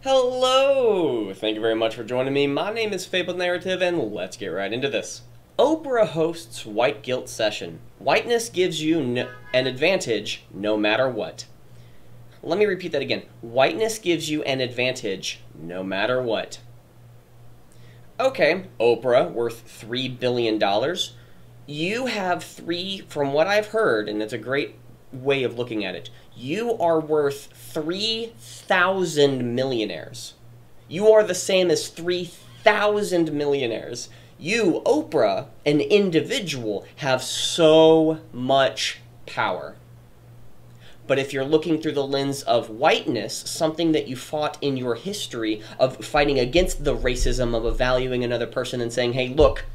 Hello! Thank you very much for joining me. My name is Fabled Narrative, and let's get right into this. Oprah hosts White Guilt Session. Whiteness gives you an advantage no matter what. Let me repeat that again. Whiteness gives you an advantage no matter what. Okay, Oprah, worth $3 billion. You have from what I've heard, and it's a great way of looking at it, you are worth 3,000 millionaires. You are the same as 3,000 millionaires. You, Oprah, an individual, have so much power. But if you're looking through the lens of whiteness, something that you fought in your history of fighting against the racism of valuing another person and saying, hey, look,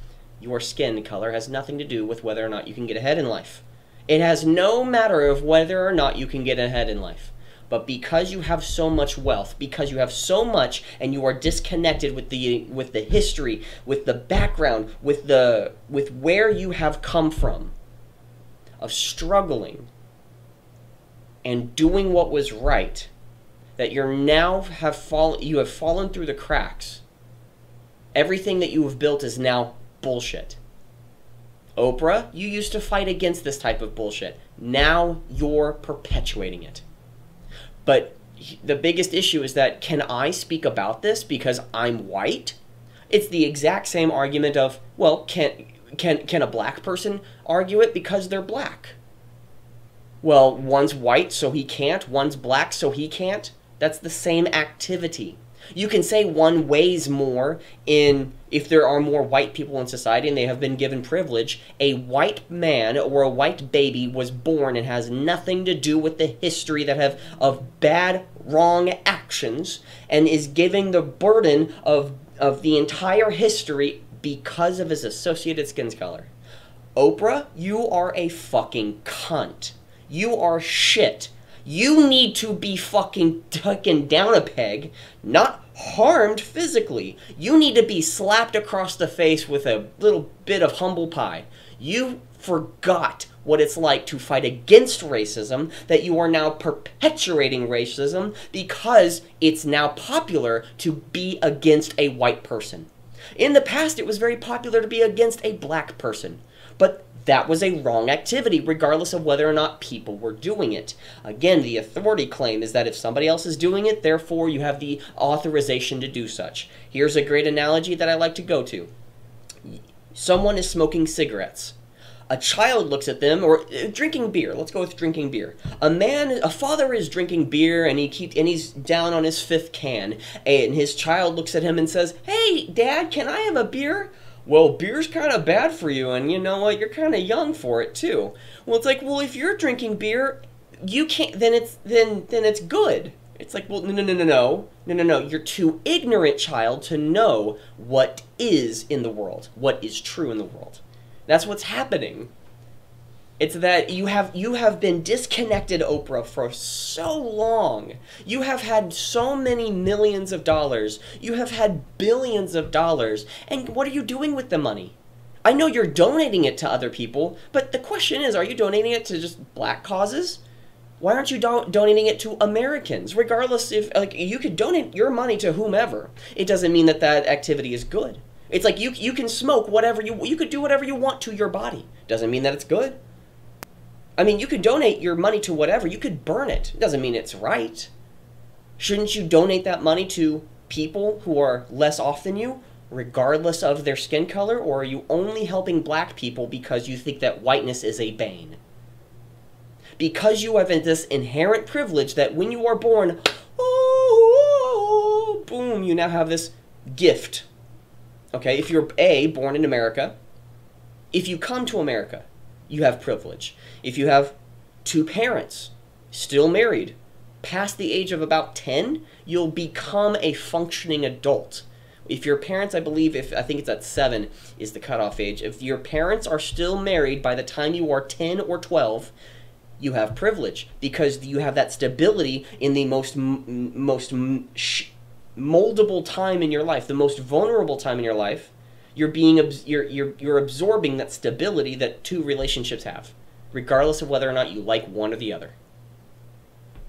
your skin color has nothing to do with whether or not you can get ahead in life. It has no matter of whether or not you can get ahead in life. But because you have so much wealth, because you have so much and you are disconnected with the history, with the background, with where you have come from, of struggling and doing what was right, that you have fallen through the cracks. Everything that you have built is now bullshit. Oprah, you used to fight against this type of bullshit. Now you're perpetuating it. But the biggest issue is that, can I speak about this because I'm white? It's the exact same argument of, well, can a black person argue it because they're black? Well, one's white, so he can't. One's black, so he can't. That's the same activity. You can say one weighs more if there are more white people in society and they have been given privilege. A white man or a white baby was born and has nothing to do with the history of bad, wrong actions, and is giving the burden of the entire history because of his associated skin color. Oprah, you are a fucking cunt. You are shit. You need to be fucking taken down a peg, not harmed physically. You need to be slapped across the face with a little bit of humble pie. You forgot what it's like to fight against racism, that you are now perpetuating racism because it's now popular to be against a white person. In the past, it was very popular to be against a black person, but that was a wrong activity, regardless of whether or not people were doing it. Again, the authority claim is that if somebody else is doing it, therefore you have the authorization to do such. Here's a great analogy that I like to go to. Someone is smoking cigarettes. A child looks at them, or drinking beer. Let's go with drinking beer. A father is drinking beer, and he's down on his fifth can, and his child looks at him and says, "Hey, Dad, can I have a beer?" Well, beer's kind of bad for you, and you know what? You're kind of young for it too. Well, it's like, well, if you're drinking beer, you can't. Then it's good. It's like, well, no. You're too ignorant, child, to know what is in the world, what is true in the world. That's what's happening. It's that you have been disconnected, Oprah, for so long. You have had so many millions of dollars. You have had billions of dollars. And what are you doing with the money? I know you're donating it to other people, but the question is, are you donating it to just black causes? Why aren't you donating it to Americans? Regardless if, like, you could donate your money to whomever. It doesn't mean that that activity is good. It's like you can smoke whatever you could do whatever you want to your body. Doesn't mean that it's good. I mean, you could donate your money to whatever. You could burn it. It doesn't mean it's right. Shouldn't you donate that money to people who are less off than you, regardless of their skin color? Or are you only helping black people because you think that whiteness is a bane? Because you have this inherent privilege that when you are born, oh, boom, you now have this gift. Okay, if you're born in America, if you come to America, you have privilege. If you have two parents, still married, past the age of about 10, you'll become a functioning adult. If your parents, I think it's at 7 is the cutoff age. If your parents are still married by the time you are 10 or 12, you have privilege because you have that stability in the most moldable time in your life, the most vulnerable time in your life. You're absorbing that stability that two relationships have, regardless of whether or not you like one or the other.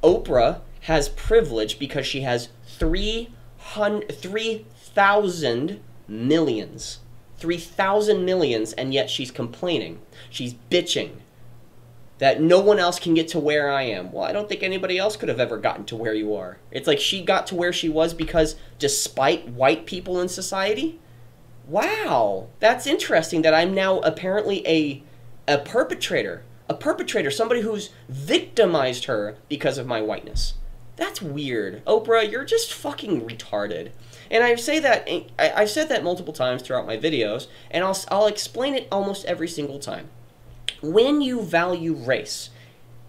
Oprah has privilege because she has 3,000 millions. 3,000 millions, and yet she's complaining. She's bitching that no one else can get to where I am. Well, I don't think anybody else could have ever gotten to where you are. It's like she got to where she was because despite white people in society? Wow, that's interesting that I'm now apparently a perpetrator. A perpetrator, somebody who's victimized her because of my whiteness. That's weird. Oprah, you're just fucking retarded. And I've said that multiple times throughout my videos, and I'll explain it almost every single time. When you value race,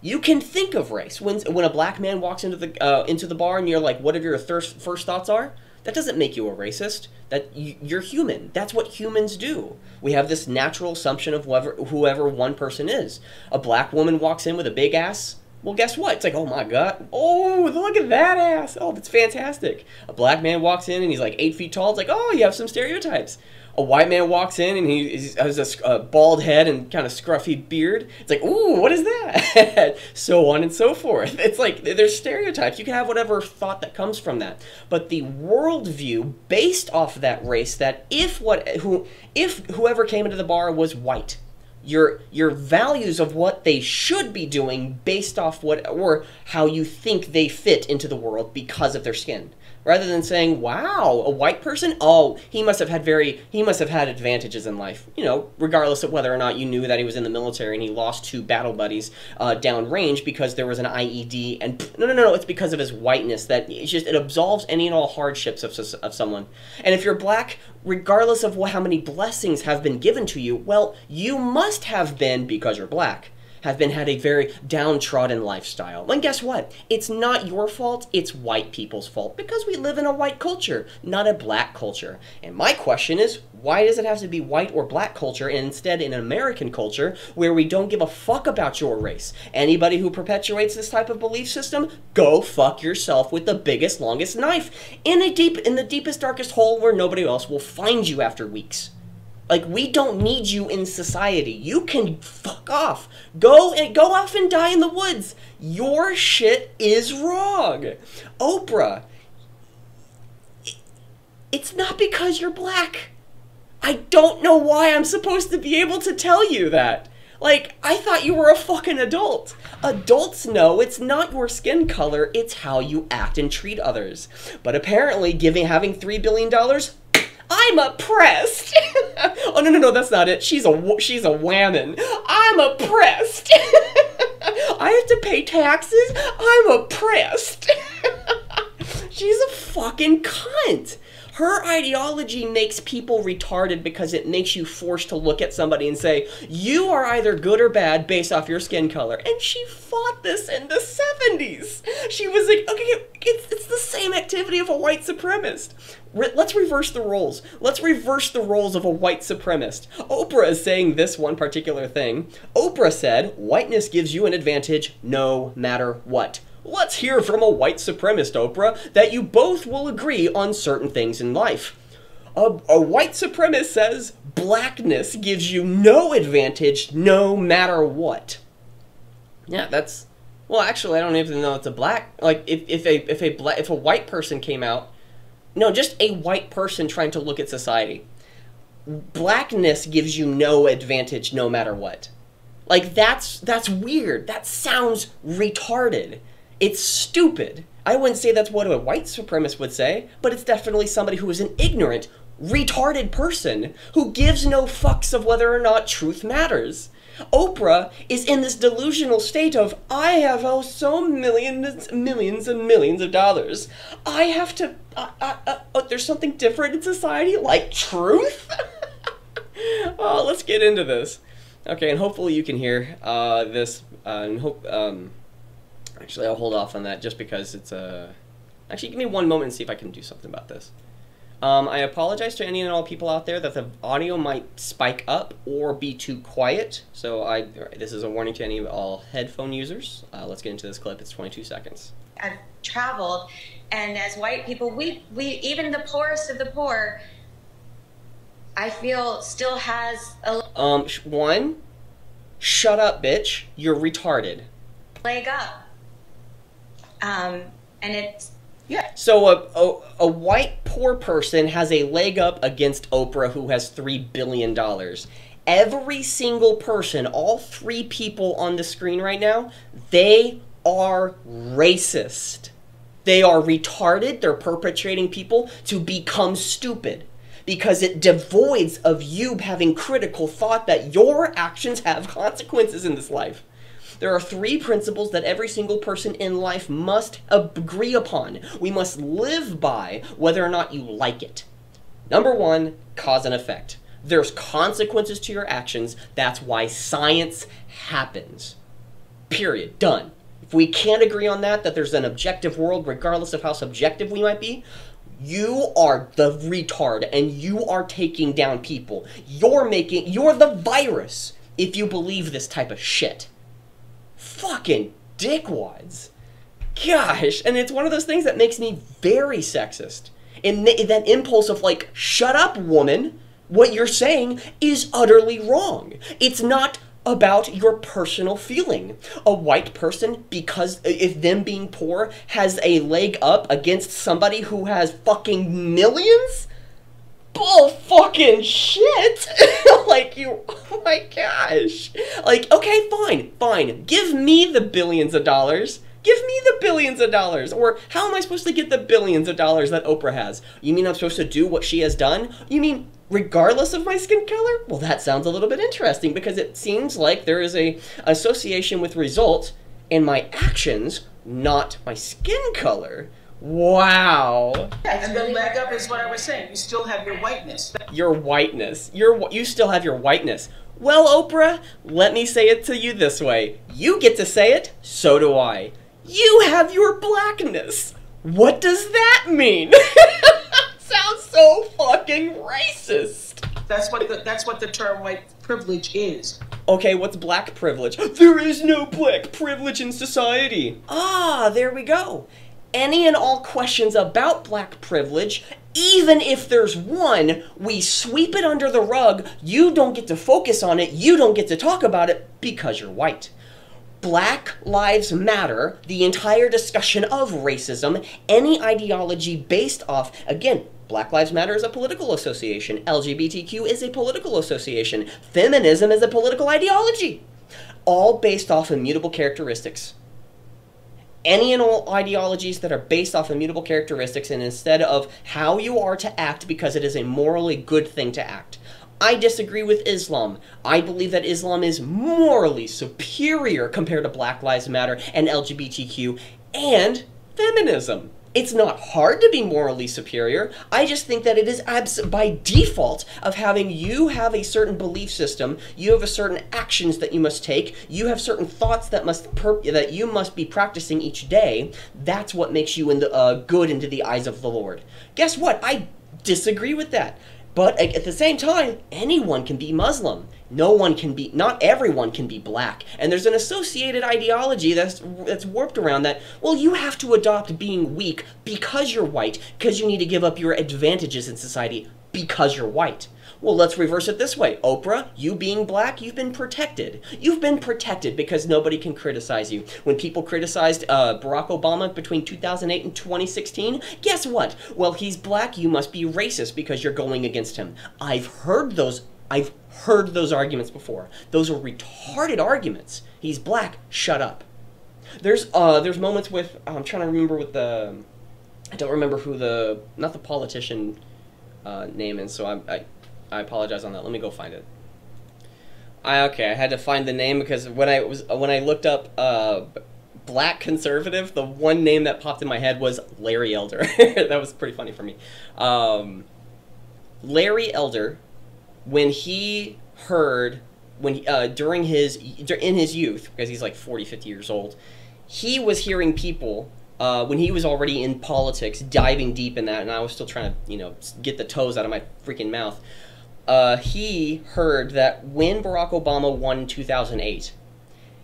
you can think of race. When a black man walks into the bar and you're like, what are your first thoughts are? That doesn't make you a racist. You're human. That's what humans do. We have this natural assumption of whoever one person is. A black woman walks in with a big ass. Well, guess what? It's like, oh my God. Oh, look at that ass. Oh, that's fantastic. A black man walks in and he's like 8 feet tall. It's like, oh, you have some stereotypes. A white man walks in and he has a bald head and kind of scruffy beard. It's like, ooh, what is that? So on and so forth. It's like, there's stereotypes. You can have whatever thought that comes from that. But the worldview based off of that race, that if whoever came into the bar was white, your values of what they should be doing based off or how you think they fit into the world because of their skin. Rather than saying, wow, a white person? Oh, he must have had advantages in life. You know, regardless of whether or not you knew that he was in the military and he lost 2 battle buddies downrange because there was an IED. And no, it's because of his whiteness. That it absolves any and all hardships of someone. And if you're black, regardless of how many blessings have been given to you, well, you must have been, because you're black, had a very downtrodden lifestyle. And guess what? It's not your fault, it's white people's fault, because we live in a white culture, not a black culture. And my question is, why does it have to be white or black culture, and instead in an American culture where we don't give a fuck about your race? Anybody who perpetuates this type of belief system, go fuck yourself with the biggest, longest knife in the deepest, darkest hole where nobody else will find you after weeks. Like, we don't need you in society. You can fuck off. Go off and die in the woods. Your shit is wrong. Oprah, it's not because you're black. I don't know why I'm supposed to be able to tell you that. Like, I thought you were a fucking adult. Adults know it's not your skin color, it's how you act and treat others. But apparently, having $3 billion, I'm oppressed. Oh, no, that's not it. She's a whammon. I'm oppressed. I have to pay taxes. I'm oppressed. She's a fucking cunt. Her ideology makes people retarded because it makes you forced to look at somebody and say, you are either good or bad based off your skin color. And she fought this in the 70s. She was like, okay, it's the same activity of a white supremacist. Let's reverse the roles. Let's reverse the roles of a white supremacist. Oprah is saying this one particular thing. Oprah said, whiteness gives you an advantage no matter what. Let's hear from a white supremacist, Oprah, that you both will agree on certain things in life. A white supremacist says blackness gives you no advantage no matter what. Yeah, that's... Well, actually, I don't even know it's a black... Like, if a white person came out... No, just a white person trying to look at society. Blackness gives you no advantage no matter what. Like, that's weird. That sounds retarded. It's stupid. I wouldn't say that's what a white supremacist would say, but it's definitely somebody who is an ignorant, retarded person who gives no fucks of whether or not truth matters. Oprah is in this delusional state of, I have so millions and millions of dollars. I have to, there's something different in society, like truth? Oh, let's get into this. Okay, and hopefully you can hear this, and hope, actually, I'll hold off on that just because it's Actually, give me one moment and see if I can do something about this. I apologize to any and all people out there that the audio might spike up or be too quiet. So this is a warning to any of all headphone users. Let's get into this clip. It's 22 seconds. I've traveled, and as white people, we even the poorest of the poor, I feel still has a one, shut up, bitch. You're retarded. leg up. And it's, Yeah. So a white poor person has a leg up against Oprah, who has $3 billion. Every single person, all three people on the screen right now, they are racist. They are retarded. They're perpetrating people to become stupid, because it devoids of you having critical thought that your actions have consequences in this life. There are three principles that every single person in life must agree upon. We must live by, whether or not you like it. Number one, cause and effect. There's consequences to your actions. That's why science happens. Period. Done. If we can't agree on that there's an objective world, regardless of how subjective we might be, you are the retard, and you are taking down people. You're the virus if you believe this type of shit. Fucking dickwads. Gosh, and it's one of those things that makes me very sexist. And that impulse of like, shut up, woman. What you're saying is utterly wrong. It's not about your personal feeling. A white person, because if them being poor has a leg up against somebody who has fucking millions? Bull fucking shit. Like, oh my gosh. Like, okay, fine. Give me the billions of dollars. Give me the billions of dollars. Or how am I supposed to get the billions of dollars that Oprah has? You mean I'm supposed to do what she has done? You mean regardless of my skin color? Well, that sounds a little bit interesting, because it seems like there is a association with result in my actions, not my skin color. Wow. Yeah, and the leg up is what I was saying. You still have your whiteness. Your whiteness. You still have your whiteness. Well, Oprah, let me say it to you this way. You get to say it, so do I. You have your blackness. What does that mean? Sounds so fucking racist. That's what the term white privilege is. Okay, what's black privilege? There is no black privilege in society. Ah, there we go. Any and all questions about black privilege, even if there's one, we sweep it under the rug. You don't get to focus on it. You don't get to talk about it because you're white. Black Lives Matter, the entire discussion of racism, any ideology based off, again, Black Lives Matter is a political association. LGBTQ is a political association. Feminism is a political ideology. All based off immutable characteristics. Any and all ideologies that are based off immutable characteristics, and instead of how you are to act because it is a morally good thing to act. I disagree with Islam. I believe that Islam is morally superior compared to Black Lives Matter and LGBTQ and feminism. It's not hard to be morally superior. I just think that it is by default of having you have a certain belief system, you have a certain actions that you must take, you have certain thoughts that you must be practicing each day. That's what makes you good into the eyes of the Lord. Guess what? I disagree with that. But at the same time, anyone can be Muslim. Not everyone can be black. And there's an associated ideology that's warped around that, well, you have to adopt being weak because you're white, because you need to give up your advantages in society because you're white. Well, let's reverse it this way. Oprah, you being black, you've been protected. You've been protected because nobody can criticize you. When people criticized Barack Obama between 2008 and 2016, guess what? Well, he's black, you must be racist because you're going against him. I've heard those arguments before. Those are retarded arguments. He's black, shut up. There's moments with, I'm trying to remember I don't remember who not the politician name is, so I apologize on that. Let me go find it. Okay, I had to find the name because when I looked up black conservative, the one name that popped in my head was Larry Elder. That was pretty funny for me. Larry Elder, in his youth, because he's like 40, 50 years old, he was hearing people when he was already in politics, diving deep in that, and I was still trying to, get the toes out of my freaking mouth. He heard that when Barack Obama won in 2008,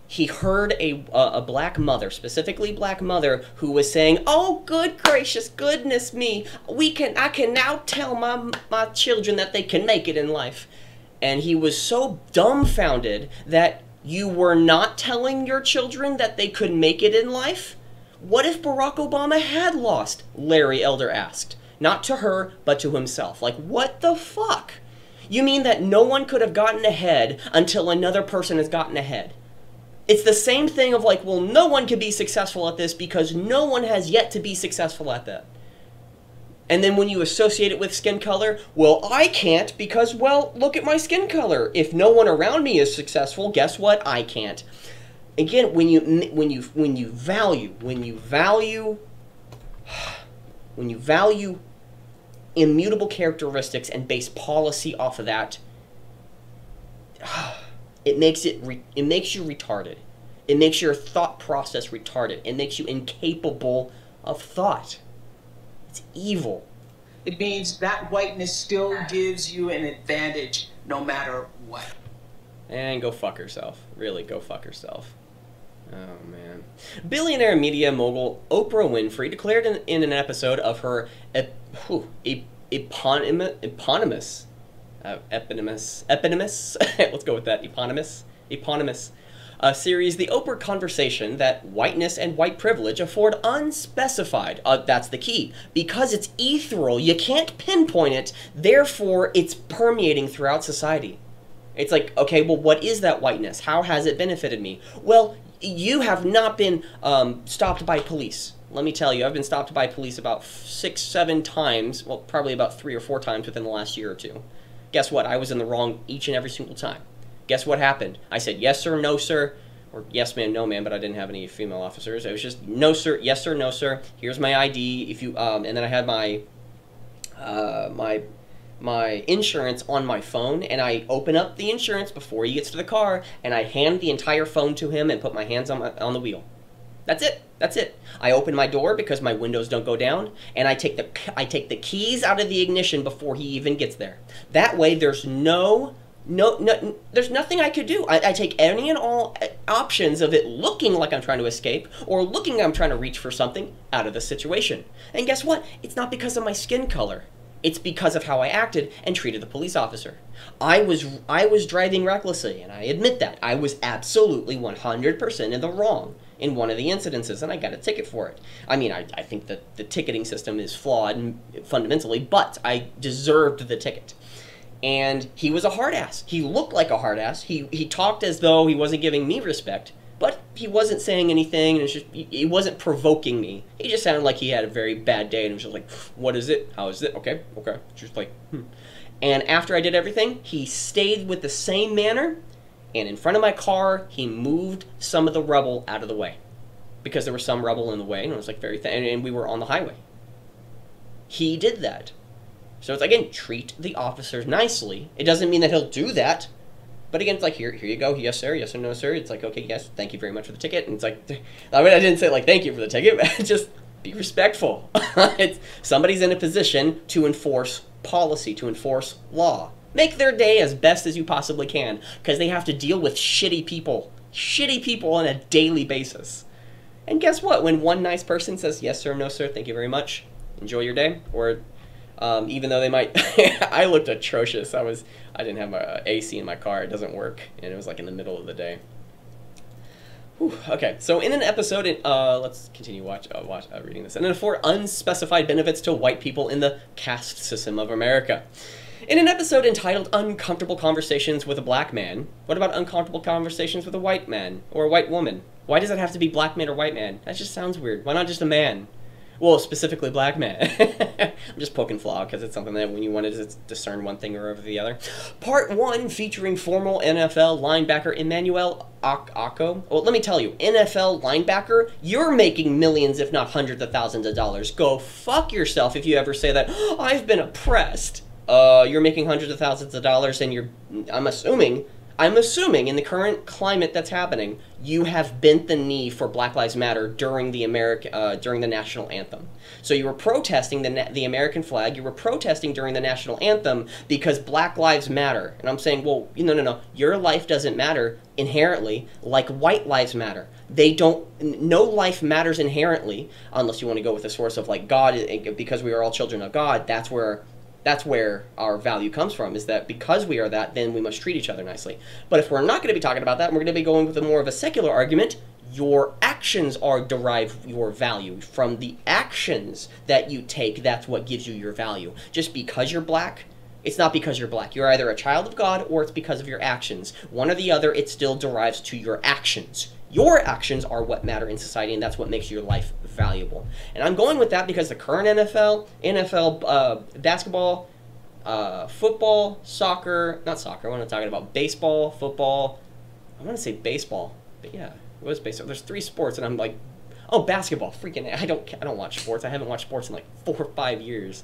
he heard a black mother, specifically black mother, who was saying, "Oh, good gracious, goodness me, I can now tell my children that they can make it in life." And he was so dumbfounded that you were not telling your children that they could make it in life. What if Barack Obama had lost? Larry Elder asked. Not to her, but to himself. Like, what the fuck? You mean that no one could have gotten ahead until another person has gotten ahead? It's the same thing of like, well, no one can be successful at this because no one has yet to be successful at that. And then when you associate it with skin color, well, I can't because, well, look at my skin color. If no one around me is successful, guess what? I can't. Again, when you value immutable characteristics and base policy off of that, it makes you retarded. It makes your thought process retarded. It makes you incapable of thought. It's evil. It means that whiteness still gives you an advantage no matter what. And go fuck yourself. Really, go fuck yourself. Oh, man. Billionaire media mogul Oprah Winfrey declared in an episode of her eponymous let's go with that, eponymous series, The Oprah Conversation, that whiteness and white privilege afford unspecified, that's the key, because it's ethereal, you can't pinpoint it, therefore it's permeating throughout society. It's like, okay, well, what is that whiteness? How has it benefited me? Well, you have not been stopped by police. Let me tell you, I've been stopped by police about 6-7 times, well, probably about 3 or 4 times within the last year or two. Guess what? I was in the wrong each and every single time. Guess what happened? I said, yes, sir, no, sir, or yes, ma'am, no, ma'am, but I didn't have any female officers. It was just, no, sir, yes, sir, no, sir, here's my ID, if you, and then I had my, my insurance on my phone, and I open up the insurance before he gets to the car, and I hand the entire phone to him and put my hands on the wheel. That's it. That's it. I open my door because my windows don't go down, and I take the keys out of the ignition before he even gets there. That way, there's there's nothing I could do. I take any and all options of it looking like I'm trying to escape or looking like I'm trying to reach for something out of the situation. And guess what? It's not because of my skin color. It's because of how I acted and treated the police officer. I was driving recklessly, and I admit that. I was absolutely 100% in the wrong in one of the incidences, and I got a ticket for it. I mean, I think that the ticketing system is flawed fundamentally, but I deserved the ticket. And he was a hard ass. He looked like a hard ass. He talked as though he wasn't giving me respect, but he wasn't saying anything, and he wasn't provoking me. He just sounded like he had a very bad day, and he was just like, what is it? How is it? Okay. Just like, And after I did everything, he stayed with the same manner, and in front of my car, he moved some of the rubble out of the way. Because there was some rubble in the way, and it was like very thin, and we were on the highway. He did that. So it's, again, treat the officers nicely. It doesn't mean that he'll do that. But again, it's like, here you go. Yes, sir. Yes or no, sir. It's like, okay, yes, thank you very much for the ticket. And it's like, I mean, I didn't say, like, thank you for the ticket. But just be respectful. Somebody's in a position to enforce policy, to enforce law. Make their day as best as you possibly can. Because they have to deal with shitty people. Shitty people on a daily basis. And guess what? When one nice person says, yes, sir, no, sir, thank you very much, enjoy your day, or... even though they might, I looked atrocious. I didn't have my AC in my car. It doesn't work, and it was like in the middle of the day. Whew, okay, so in an episode, let's continue reading this. And then afford unspecified benefits to white people in the caste system of America. In an episode entitled Uncomfortable Conversations with a Black Man, what about uncomfortable conversations with a white man or a white woman? Why does it have to be black man or white man? That just sounds weird. Why not just a man? Well, specifically black man. I'm just poking flaw because it's something that when you wanted to discern one thing or over the other. Part 1 featuring former NFL linebacker Emmanuel Akko. Well, let me tell you, NFL linebacker, you're making millions if not hundreds of thousands of dollars. Go fuck yourself if you ever say that, oh, I've been oppressed. You're making hundreds of thousands of dollars and I'm assuming in the current climate that's happening, you have bent the knee for Black Lives Matter during the national anthem. So you were protesting the American flag. You were protesting during the national anthem because Black Lives Matter. And I'm saying, well, no. Your life doesn't matter inherently like white lives matter. No life matters inherently unless you want to go with the source of like God, because we are all children of God. That's where our value comes from, is that because we are that, then we must treat each other nicely. But if we're not going to be talking about that, and we're going to be going with more of a secular argument, Your actions derive your value. From the actions that you take, that's what gives you your value. Just because you're black, it's not because you're black. You're either a child of God or it's because of your actions. One or the other, it still derives to your actions. Your actions are what matter in society, and that's what makes your life valuable. And I'm going with that because the current NFL, basketball, football, soccer, not soccer, what am I talking about? Baseball, football, I want to say baseball, but yeah, it was baseball. There's 3 sports, and I'm like, oh, basketball, freaking, I don't watch sports. I haven't watched sports in like 4 or 5 years.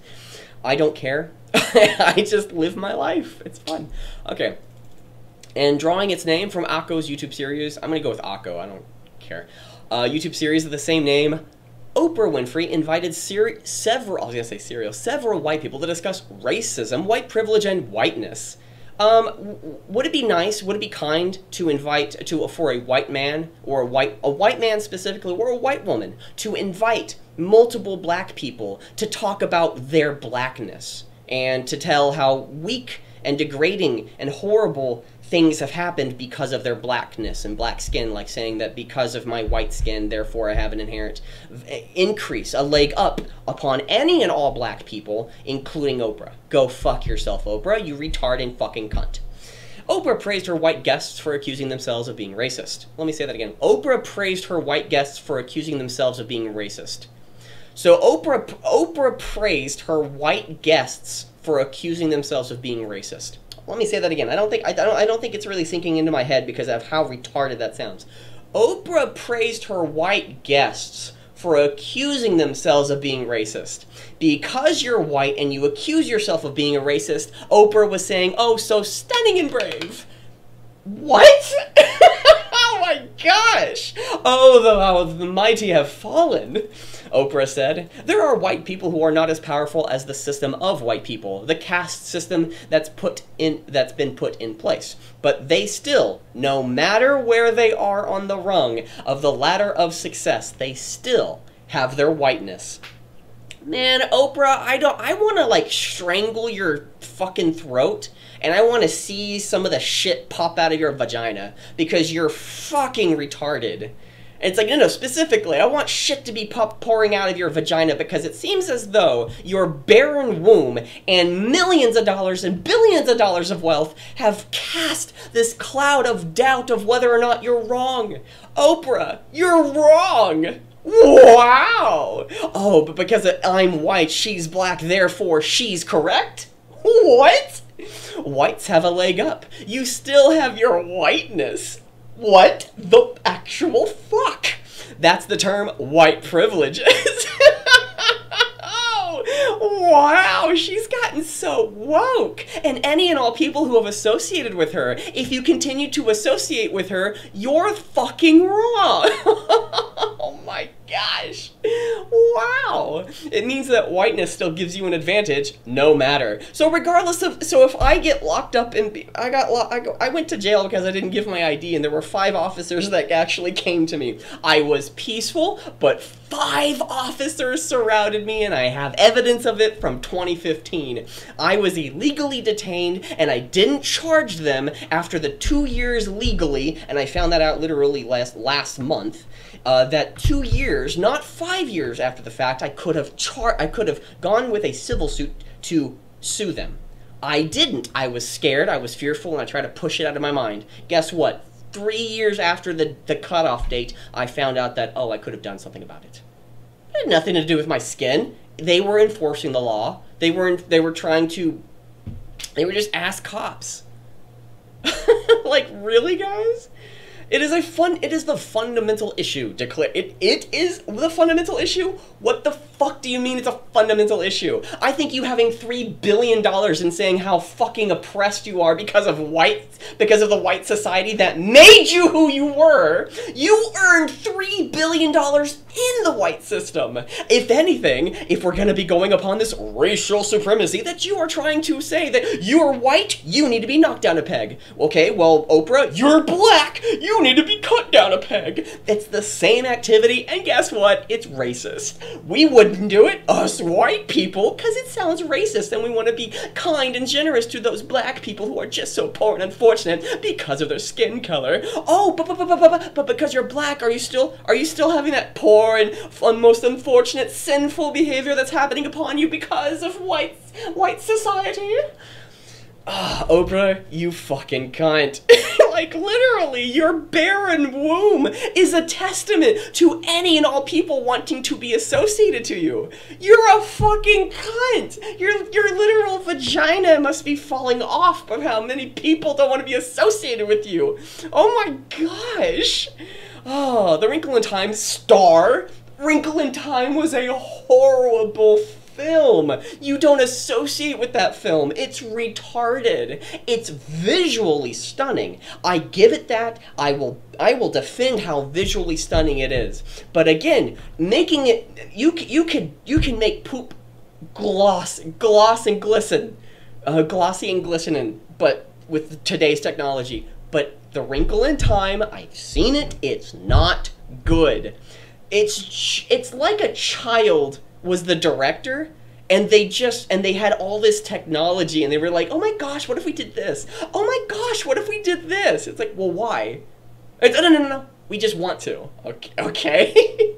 I don't care. I just live my life. It's fun. Okay. And drawing its name from Akko's YouTube series, I'm going to go with Akko, I don't care. YouTube series of the same name, Oprah Winfrey invited several white people to discuss racism, white privilege, and whiteness. Would it be nice, would it be kind to invite, for a white man, or a white man specifically, or a white woman, to invite multiple black people to talk about their blackness, and to tell how weak and degrading and horrible things have happened because of their blackness and black skin, like saying that because of my white skin, therefore I have an inherent increase, a leg up upon any and all black people, including Oprah. Go fuck yourself, Oprah, you retarded fucking cunt. Oprah praised her white guests for accusing themselves of being racist. Let me say that again. Oprah praised her white guests for accusing themselves of being racist. So Oprah praised her white guests for accusing themselves of being racist. Let me say that again. I don't think it's really sinking into my head because of how retarded that sounds. Oprah praised her white guests for accusing themselves of being racist. Because you're white and you accuse yourself of being a racist, Oprah was saying, oh, so stunning and brave. What? Oh my gosh! Oh, how the mighty have fallen. Oprah said, there are white people who are not as powerful as the system of white people, the caste system that's been put in place. But they still, no matter where they are on the rung of the ladder of success, they still have their whiteness. Man, Oprah, I want to like strangle your fucking throat, and I want to see some of the shit pop out of your vagina because you're fucking retarded. And it's like, no, specifically, I want shit to be pouring out of your vagina because it seems as though your barren womb and millions of dollars and billions of dollars of wealth have cast this cloud of doubt of whether or not you're wrong. Oprah, you're wrong! Wow! Oh, but because I'm white, she's black, therefore she's correct? What? Whites have a leg up. You still have your whiteness. What the actual fuck? That's the term white privilege. Oh, wow, she's gotten so woke. And any and all people who have associated with her, if you continue to associate with her, you're fucking wrong. Oh my gosh. Wow. It means that whiteness still gives you an advantage, no matter. So regardless of, so if I get locked up and I went to jail because I didn't give my ID and there were 5 officers that actually came to me. I was peaceful, but 5 officers surrounded me and I have evidence of it from 2015. I was illegally detained and I didn't charge them after the 2 years legally, and I found that out literally last month. That 2 years, not 5 years after the fact, I could have gone with a civil suit to sue them. I didn't. I was scared, I was fearful, and I tried to push it out of my mind. Guess what? 3 years after the cutoff date, I found out that, oh, I could have done something about it. It had nothing to do with my skin. They were enforcing the law. They were just ass cops. Like, really, guys? It is the fundamental issue. It is the fundamental issue? What the fuck do you mean it's a fundamental issue? I think you having $3 billion and saying how fucking oppressed you are because of the white society that made you who you were. You earned $3 billion in the white system. If anything, if we're gonna be going upon this racial supremacy that you are trying to say that you're white, you need to be knocked down a peg. Okay, well, Oprah, you're black, you need to be cut down a peg. It's the same activity, and guess what? It's racist. We would wouldn't do it. Us white people, because it sounds racist and we want to be kind and generous to those black people who are just so poor and unfortunate because of their skin color. Oh, but because you're black, are you still having that poor and most unfortunate sinful behavior that's happening upon you because of white society? Ah, Oprah, you fucking cunt. Like, literally, your barren womb is a testament to any and all people wanting to be associated to you. You're a fucking cunt. Your literal vagina must be falling off of how many people don't want to be associated with you. Oh my gosh. Oh, The Wrinkle in Time star. Wrinkle in Time was a horrible film. You don't associate with that film. It's retarded. It's visually stunning. I give it that. I will defend how visually stunning it is. But again, making it, you can make poop gloss and glisten, glossy and glistening, but with today's technology. But The Wrinkle in Time, I've seen it. It's not good. It's like a child was the director, and they had all this technology, and they were like, oh my gosh, what if we did this? Oh my gosh, what if we did this? It's like, well, why? No, we just want to. Okay.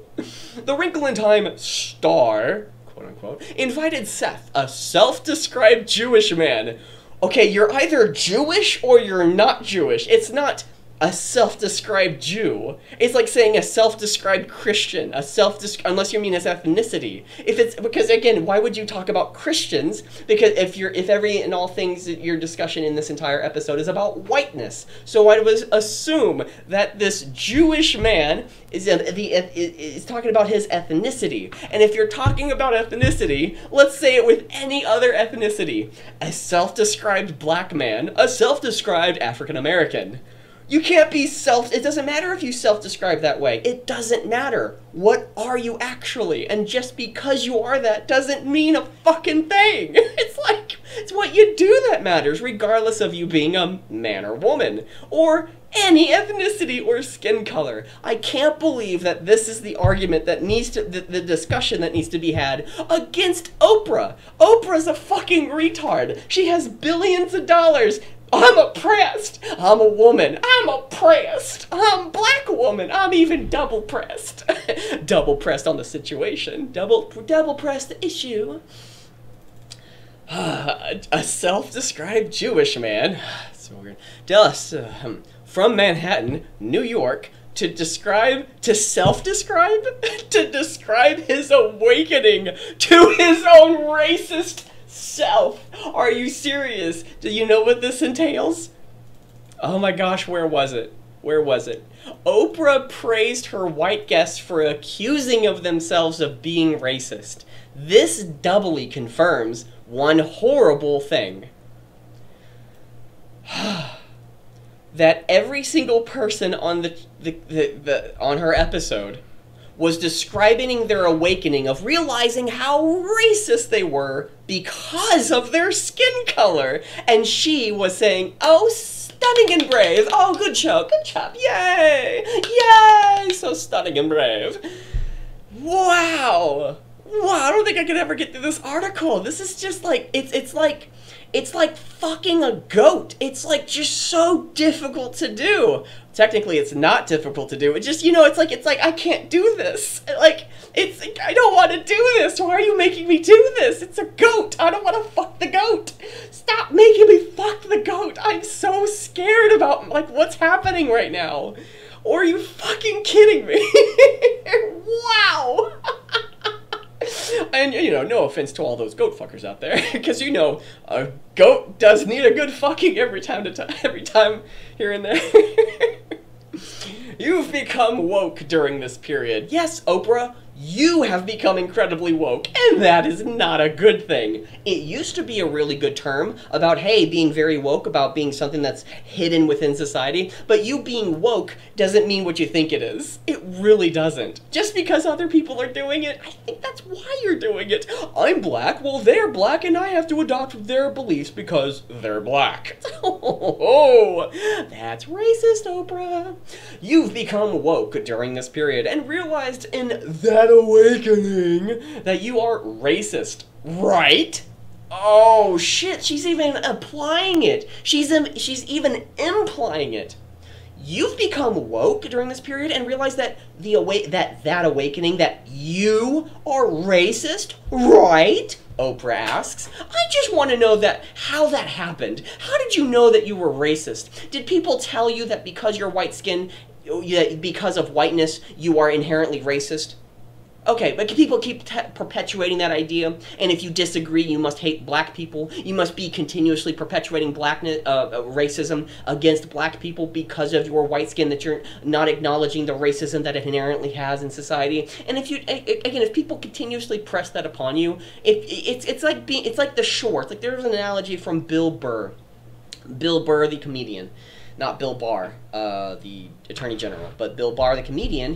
The Wrinkle in Time star, quote unquote, invited Seth, a self-described Jewish man. Okay, you're either Jewish or you're not Jewish. It's not a self-described Jew. It's like saying a self-described Christian, unless you mean his ethnicity. Because again, why would you talk about Christians? Because if every and all things, your discussion in this entire episode is about whiteness. So I would assume that this Jewish man is talking about his ethnicity. And if you're talking about ethnicity, let's say it with any other ethnicity. A self-described black man, a self-described African American. You can't be it doesn't matter if you self-describe that way. It doesn't matter. What are you actually? And just because you are that doesn't mean a fucking thing. It's what you do that matters, regardless of you being a man or woman, or any ethnicity or skin color. I can't believe that this is the argument that the discussion that needs to be had against Oprah. Oprah's a fucking retard. She has billions of dollars. I'm oppressed. I'm a woman. I'm oppressed. I'm a black woman. I'm even double pressed. Double pressed on the situation. Double pressed the issue. A self-described Jewish man. So weird. Dallas, from Manhattan, New York, to describe his awakening to his own racist self. Are you serious? Do you know what this entails? Oh my gosh, where was it? Oprah praised her white guests for accusing of themselves of being racist. This doubly confirms one horrible thing. That every single person on on her episode was describing their awakening of realizing how racist they were because of their skin color. And she was saying, oh, stunning and brave. Oh, good job. Yay. Yay. So stunning and brave. Wow. I don't think I could ever get through this article. This is just like, it's like fucking a goat. It's like just so difficult to do. Technically, it's not difficult to do. It just, it's like I can't do this. I don't want to do this. Why are you making me do this? It's a goat. I don't want to fuck the goat. Stop making me fuck the goat. I'm so scared about what's happening right now. Or are you fucking kidding me? Wow. And, no offense to all those goat fuckers out there, because, a goat does need a good fucking every time here and there. You've become woke during this period. Yes, Oprah, you have become incredibly woke, and that is not a good thing. It used to be a really good term about, hey, being very woke, about being something that's hidden within society, but you being woke doesn't mean what you think it is. It really doesn't. Just because other people are doing it, I think that's why you're doing it. I'm black, well, they're black, and I have to adopt their beliefs because they're black. Oh, that's racist, Oprah. You've become woke during this period and realized in that that awakening that you are racist, right? Oh shit, she's even applying it. She's even implying it. You've become woke during this period and realized that that awakening that you are racist, right? Oprah asks. I just want to know how that happened. How did you know that you were racist? Did people tell you that because you're white skin, because of whiteness, you are inherently racist? Okay, but people keep perpetuating that idea, and if you disagree, you must hate black people. You must be continuously perpetuating racism against black people because of your white skin, that you're not acknowledging the racism that it inherently has in society. And if people continuously press that upon you, it's like the shore. It's like there's an analogy from Bill Burr, the comedian. Not Bill Barr, the Attorney General, but Bill Barr, the comedian.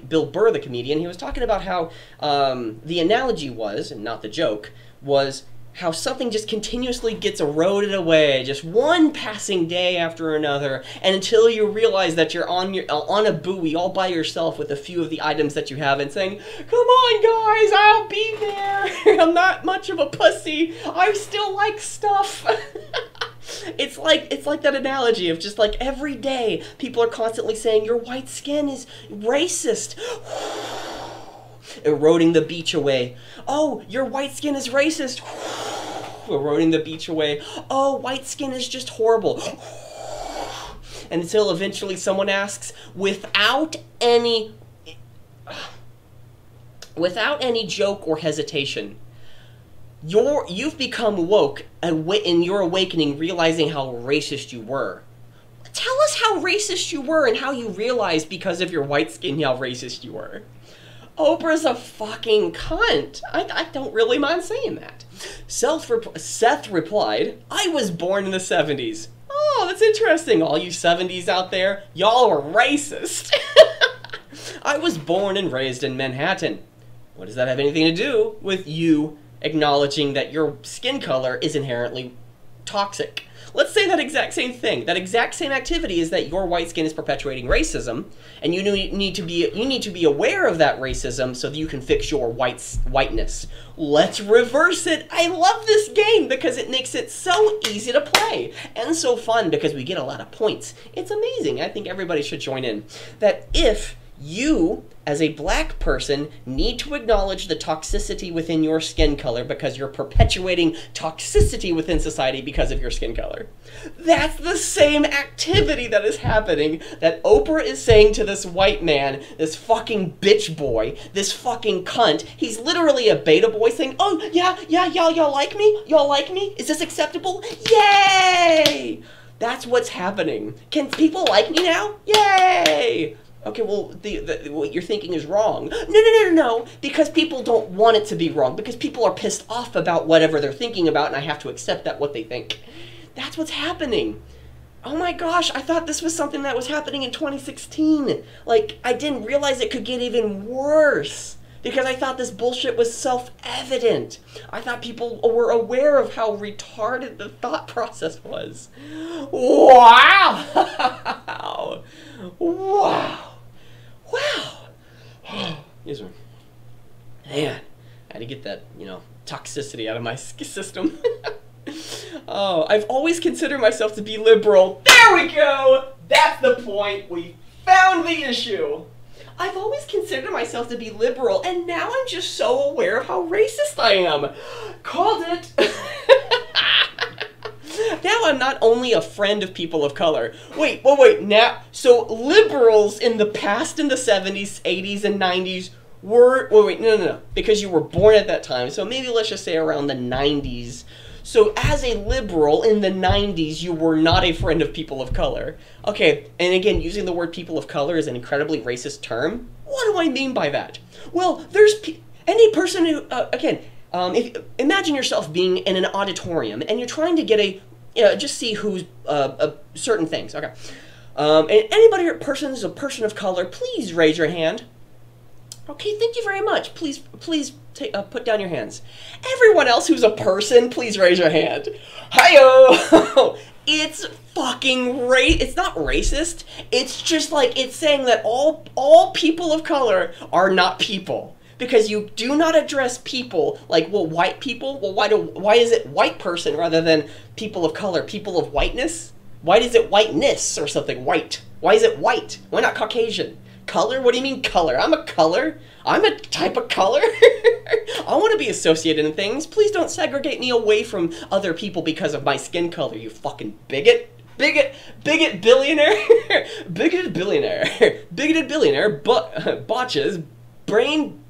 Bill Burr, the comedian. He was talking about how the analogy was, and not the joke, was how something just continuously gets eroded away, just one passing day after another, and until you realize that you're on a buoy all by yourself with a few of the items that you have, and saying, "Come on, guys, I'll be there. I'm not much of a pussy. I still like stuff." It's like that analogy of just like every day people are constantly saying your white skin is racist. Eroding the beach away. Oh, your white skin is racist. Eroding the beach away. Oh, white skin is just horrible. And until eventually someone asks, without any joke or hesitation, you've become woke in your awakening, realizing how racist you were. Tell us how racist you were and how you realized because of your white skin how racist you were. Oprah's a fucking cunt. I don't really mind saying that. Seth replied, "I was born in the 70s. Oh, that's interesting. All you 70s out there, y'all are racist. I was born and raised in Manhattan. What does that have anything to do with you acknowledging that your skin color is inherently toxic?" Let's say that exact same thing. That exact same activity is that your white skin is perpetuating racism, and you need to be aware of that racism so that you can fix your whiteness. Let's reverse it. I love this game because it makes it so easy to play and so fun because we get a lot of points. It's amazing. I think everybody should join in. That if you, as a black person, need to acknowledge the toxicity within your skin color because you're perpetuating toxicity within society because of your skin color. That's the same activity that is happening that Oprah is saying to this white man, this fucking bitch boy, this fucking cunt. He's literally a beta boy saying, "Oh, yeah, y'all like me? Y'all like me? Is this acceptable? Yay!" That's what's happening. Can people like me now? Yay! Okay, well, what you're thinking is wrong. No, because people don't want it to be wrong, because people are pissed off about whatever they're thinking about, and I have to accept that what they think. That's what's happening. Oh my gosh, I thought this was something that was happening in 2016. Like, I didn't realize it could get even worse, because I thought this bullshit was self-evident. I thought people were aware of how retarded the thought process was. Wow! Wow! Yes, sir. Man, I had to get that, toxicity out of my system. Oh, I've always considered myself to be liberal. There we go! That's the point. We found the issue. I've always considered myself to be liberal, and now I'm just so aware of how racist I am. Called it. Now I'm not only a friend of people of color. Wait, now, so liberals in the past, in the 70s, 80s, and 90s were, no, because you were born at that time, so maybe let's just say around the 90s. So as a liberal in the 90s, you were not a friend of people of color. Okay, and again, using the word people of color is an incredibly racist term. What do I mean by that? Well, there's any person who, imagine yourself being in an auditorium and you're trying to get just see who's, certain things, okay. And anybody or person who's a person of color, please raise your hand. Okay, thank you very much. Please put down your hands. Everyone else who's a person, please raise your hand. Hi-yo! It's fucking it's not racist. It's just like, it's saying that all people of color are not people. Because you do not address people like, well, white people? Well, why is it white person rather than people of color, people of whiteness? Why is it whiteness or something? White. Why is it white? Why not Caucasian? Color? What do you mean color? I'm a color. I'm a type of color. I want to be associated in things. Please don't segregate me away from other people because of my skin color, you fucking bigot. Bigot billionaire. Bigoted billionaire. Bigoted billionaire. Botches. Brain.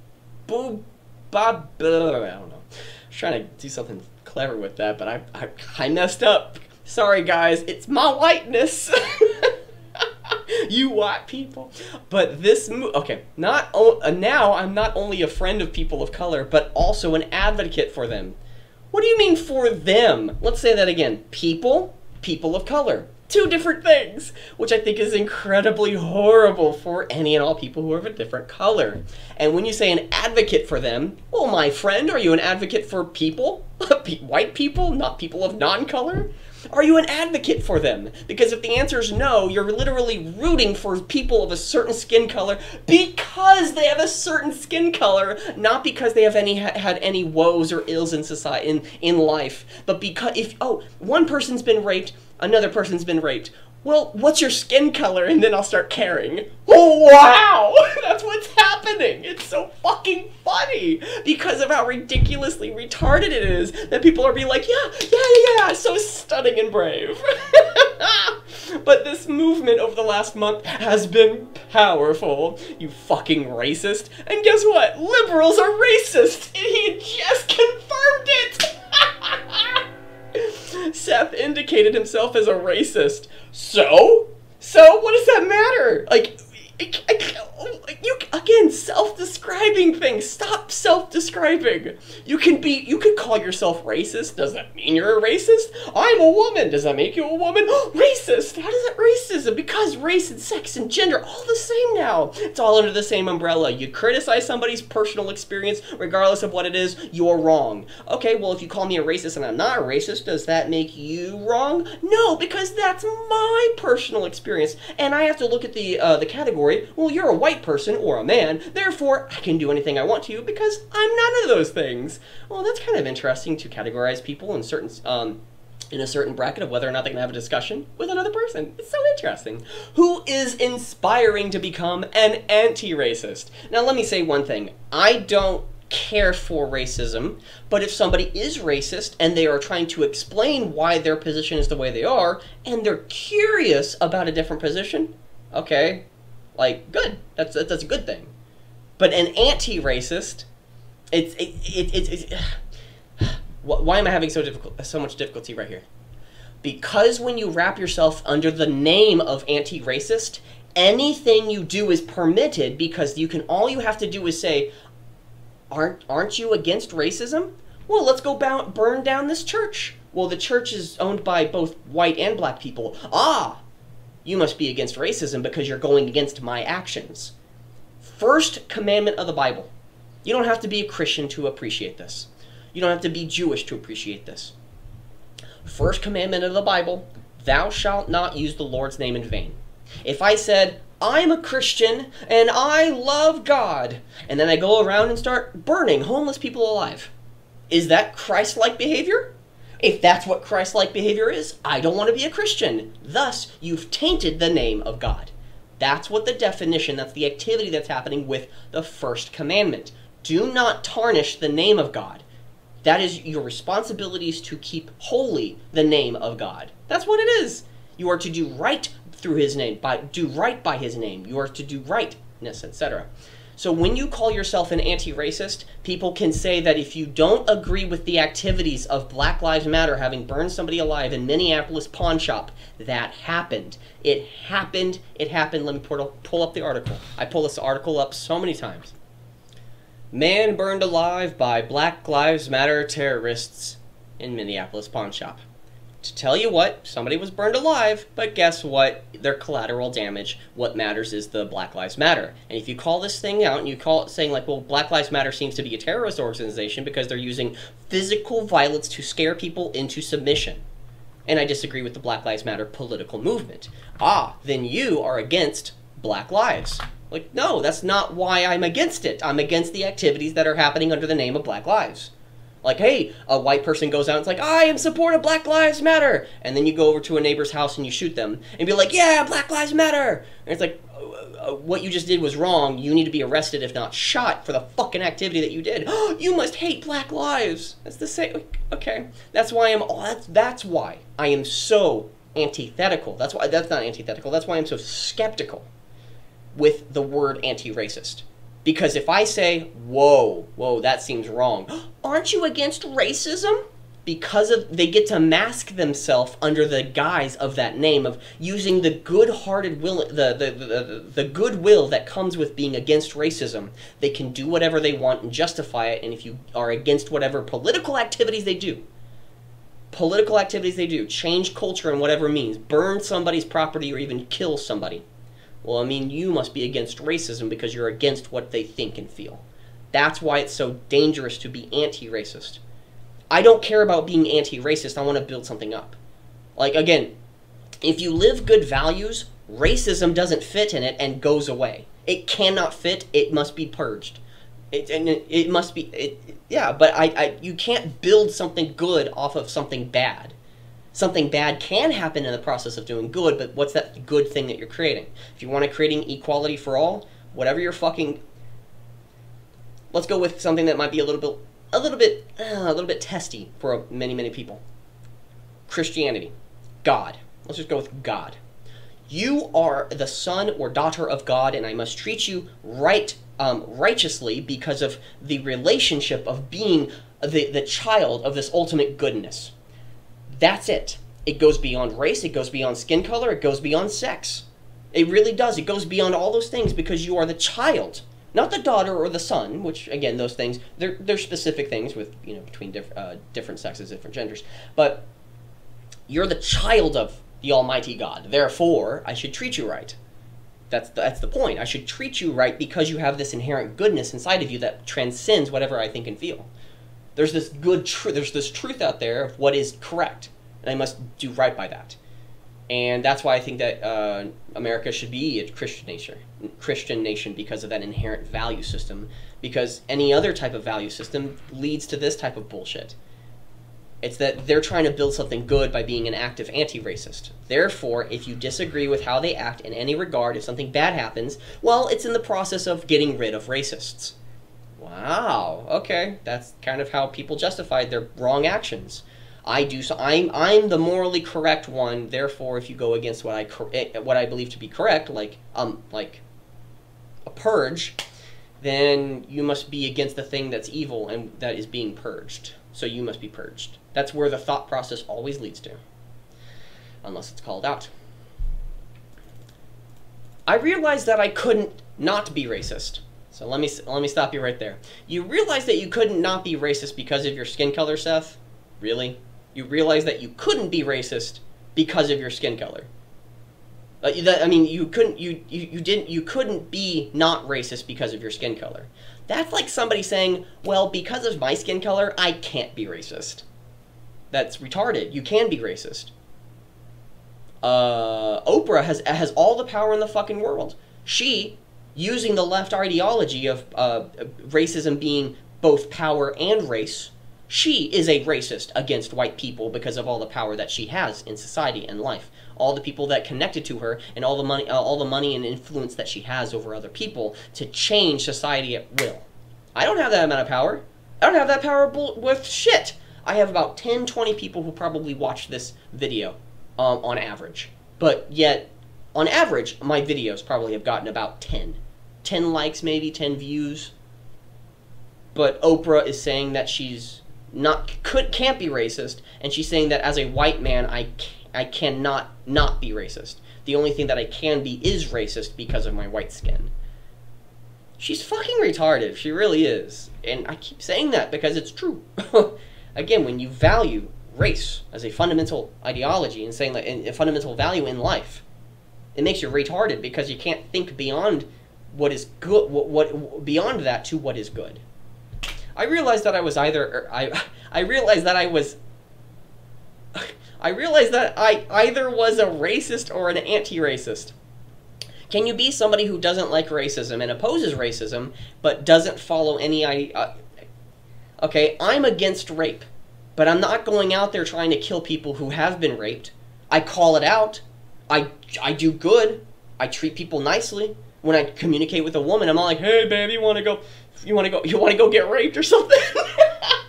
Boob. Bob. I don't know. I was trying to do something clever with that, but I messed up. Sorry, guys. It's my whiteness. You white people. But this okay, now I'm not only a friend of people of color, but also an advocate for them. What do you mean for them? Let's say that again. People of color. Two different things, which I think is incredibly horrible for any and all people who are of a different color. And when you say an advocate for them, well, my friend, are you an advocate for people? White people, not people of non-color? Are you an advocate for them? Because if the answer is no, you're literally rooting for people of a certain skin color because they have a certain skin color, not because they have had any woes or ills in society, in life, but because one person's been raped, another person's been raped. Well, what's your skin color? And then I'll start caring. Oh, wow! That's what's happening. It's so fucking funny because of how ridiculously retarded it is that people are being like, yeah, so stunning and brave. But this movement over the last month has been powerful, you fucking racist. And guess what? Liberals are racist. And he just confirmed it. Seth indicated himself as a racist. So what does that matter? Like, you again, self-describing things. Stop self-describing. You can call yourself racist. Does that mean you're a racist? I'm a woman. Does that make you a woman? Racist. How does that racism? Because race and sex and gender all the same now. It's all under the same umbrella. You criticize somebody's personal experience, regardless of what it is, you're wrong. Okay, well, if you call me a racist and I'm not a racist, does that make you wrong? No, because that's my personal experience, and I have to look at the category. Well, you're a white person or a man, therefore I can do anything I want to because I'm none of those things. Well, that's kind of interesting to categorize people in a certain bracket of whether or not they can have a discussion with another person. It's so interesting. Who is inspiring to become an anti-racist? Now, let me say one thing. I don't care for racism, but if somebody is racist and they are trying to explain why their position is the way they are, and they're curious about a different position, okay, like, good. That's a good thing. But an anti-racist, why am I having so much difficulty right here? Because when you wrap yourself under the name of anti-racist, anything you do is permitted because all you have to do is say, aren't you against racism? Well, let's go burn down this church. Well, the church is owned by both white and black people. Ah! You must be against racism because you're going against my actions. First commandment of the Bible. You don't have to be a Christian to appreciate this. You don't have to be Jewish to appreciate this. First commandment of the Bible, thou shalt not use the Lord's name in vain. If I said, I'm a Christian and I love God, and then I go around and start burning homeless people alive, is that Christ-like behavior? If that's what Christ-like behavior is, I don't want to be a Christian. Thus, you've tainted the name of God. That's what the definition, that's the activity that's happening with the first commandment. Do not tarnish the name of God. That is your responsibilities to keep holy the name of God. That's what it is. You are to do right through his name, do right by his name. You are to do rightness, etc. So when you call yourself an anti-racist, people can say that if you don't agree with the activities of Black Lives Matter having burned somebody alive in Minneapolis pawn shop, that happened. It happened. It happened. Let me pull up the article. I pull this article up so many times. Man burned alive by Black Lives Matter terrorists in Minneapolis pawn shop. To tell you what, somebody was burned alive, but guess what? Their collateral damage. What matters is the Black Lives Matter. And if you call this thing out and you call it saying like, well, Black Lives Matter seems to be a terrorist organization because they're using physical violence to scare people into submission. And I disagree with the Black Lives Matter political movement. Ah, then you are against Black lives. Like, no, that's not why I'm against it. I'm against the activities that are happening under the name of Black Lives. Like, hey, a white person goes out and it's like, I am support of Black Lives Matter. And then you go over to a neighbor's house and you shoot them. And be like, yeah, Black Lives Matter. And it's like, what you just did was wrong. You need to be arrested, if not shot, for the fucking activity that you did. You must hate Black lives. That's the same. Okay. That's why that's why I am so antithetical. That's not antithetical. That's why I'm so skeptical with the word anti-racist. Because if I say, whoa, that seems wrong. Aren't you against racism? Because they get to mask themselves under the guise of that name, of using the good-hearted will, the goodwill that comes with being against racism. They can do whatever they want and justify it, and if you are against whatever political activities they do, change culture in whatever means, burn somebody's property or even kill somebody, well, I mean, you must be against racism because you're against what they think and feel. That's why it's so dangerous to be anti-racist. I don't care about being anti-racist. I want to build something up. Like, again, if you live good values, racism doesn't fit in it and goes away. It cannot fit. It must be purged. It must be... yeah, but you can't build something good off of something bad. Something bad can happen in the process of doing good, but what's that good thing that you're creating? If you want to creating equality for all, whatever you're fucking... Let's go with something that might be a little bit testy for many people. Christianity. God. Let's just go with God. You are the son or daughter of God, and I must treat you righteously because of the relationship of being the child of this ultimate goodness. That's it. It goes beyond race, it goes beyond skin color, it goes beyond sex. It really does. It goes beyond all those things because you are the child. Not the daughter or the son, which, again, those things, they're specific things with, between different sexes, different genders. But you're the child of the Almighty God. Therefore, I should treat you right. That's the point. I should treat you right because you have this inherent goodness inside of you that transcends whatever I think and feel. There's this there's this truth out there of what is correct, and I must do right by that. And that's why I think that America should be a Christian nation because of that inherent value system. Because any other type of value system leads to this type of bullshit. It's that they're trying to build something good by being an active anti-racist. Therefore, if you disagree with how they act in any regard, if something bad happens, well, it's in the process of getting rid of racists. Wow, okay, that's kind of how people justified their wrong actions. I'm the morally correct one. Therefore, if you go against what I believe to be correct, like a purge, then you must be against the thing that's evil and that is being purged. So you must be purged. That's where the thought process always leads to, unless it's called out. I realized that I couldn't not be racist. So let me stop you right there. You realize that you couldn't not be racist because of your skin color, Seth? Really? You realize that you couldn't be racist because of your skin color. You couldn't be not racist because of your skin color. That's like somebody saying, well, because of my skin color, I can't be racist. That's retarded. You can be racist. Oprah has all the power in the fucking world. She, using the left ideology of racism being both power and race, she is a racist against white people because of all the power that she has in society and life. All the people that connected to her and all the money and influence that she has over other people to change society at will. I don't have that amount of power. I don't have that power with shit. I have about 10, 20 people who probably watch this video on average. But yet, on average, my videos probably have gotten about 10. 10 likes maybe, 10 views. But Oprah is saying that she's can't be racist, and she's saying that as a white man, I cannot not be racist. The only thing that I can be is racist because of my white skin. She's fucking retarded. She really is. And I keep saying that because it's true. Again, when you value race as a fundamental ideology and saying like a fundamental value in life, it makes you retarded because you can't think beyond what is good, beyond that to what is good. I realized that I was I realized that I either was a racist or an anti-racist. Can you be somebody who doesn't like racism and opposes racism, but doesn't follow any... okay, I'm against rape, but I'm not going out there trying to kill people who have been raped. I call it out. I do good. I treat people nicely. When I communicate with a woman, I'm not like, hey, babe, you want to go get raped or something?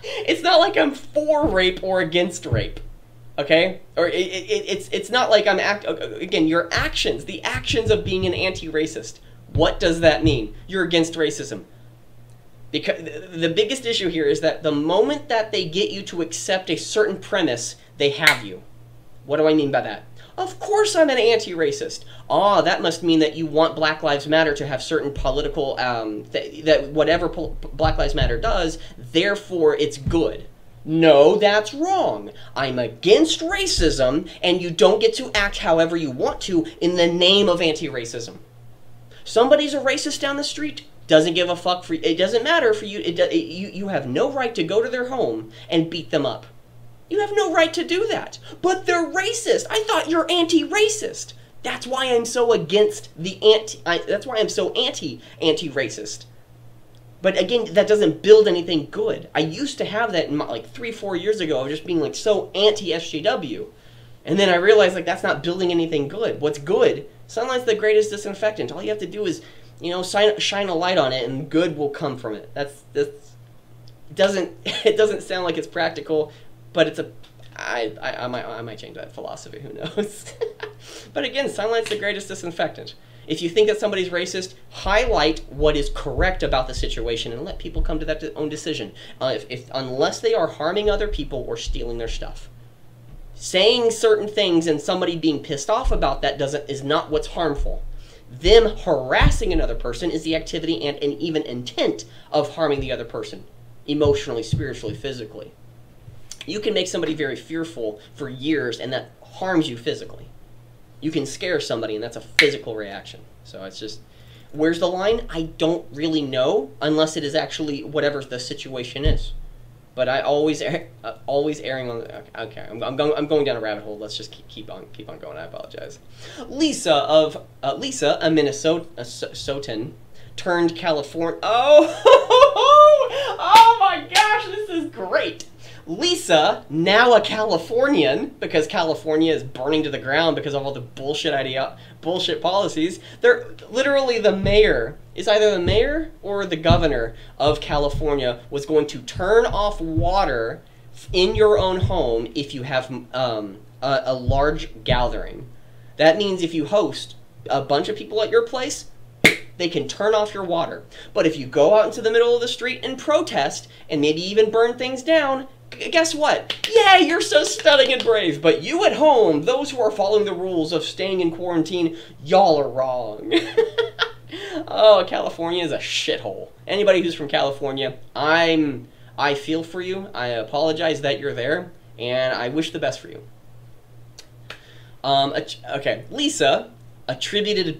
It's not like I'm for rape or against rape. Okay? Or it's not like I'm again, your actions, the actions of being an anti-racist. What does that mean? You're against racism. Because the biggest issue here is that the moment that they get you to accept a certain premise, they have you. What do I mean by that? Of course I'm an anti-racist. Ah, that must mean that you want Black Lives Matter to have certain political, that whatever Black Lives Matter does, therefore it's good. No, that's wrong. I'm against racism, and you don't get to act however you want to in the name of anti-racism. Somebody's a racist down the street, doesn't give a fuck for you. It doesn't matter for you. You have no right to go to their home and beat them up. You have no right to do that. But they're racist. I thought you're anti-racist. That's why I'm so against the that's why I'm so anti-racist. But again, that doesn't build anything good. I used to have that in like 3-4 years ago of just being like so anti-SJW. And then I realized like that's not building anything good. What's good? Sunlight's the greatest disinfectant. All you have to do is, you know, shine a light on it and good will come from it. It doesn't sound like it's practical, but it's I might change that philosophy, who knows. But again, sunlight's the greatest disinfectant. If you think that somebody's racist, highlight what is correct about the situation and let people come to that own decision. Unless they are harming other people or stealing their stuff. Saying certain things and somebody being pissed off about that is not what's harmful. Them harassing another person is the activity and even intent of harming the other person. Emotionally, spiritually, physically. You can make somebody very fearful for years and that harms you physically. You can scare somebody and that's a physical reaction. So it's just, where's the line? I don't really know unless it is actually whatever the situation is. But I always erring on the, okay, I'm going down a rabbit hole. Let's just keep on going. I apologize. Lisa, a Minnesotan, turned California. Oh my gosh, this is great. Lisa, now a Californian, because California is burning to the ground because of all the bullshit policies. They're literally the mayor, is either the mayor or the governor of California was going to turn off water in your own home if you have a large gathering. That means if you host a bunch of people at your place, they can turn off your water. But if you go out into the middle of the street and protest and maybe even burn things down, guess what? Yeah, you're so stunning and brave, but you at home, those who are following the rules of staying in quarantine, y'all are wrong. Oh, California is a shithole. Anybody who's from California, I feel for you. I apologize that you're there, and I wish the best for you. Okay, Lisa attributed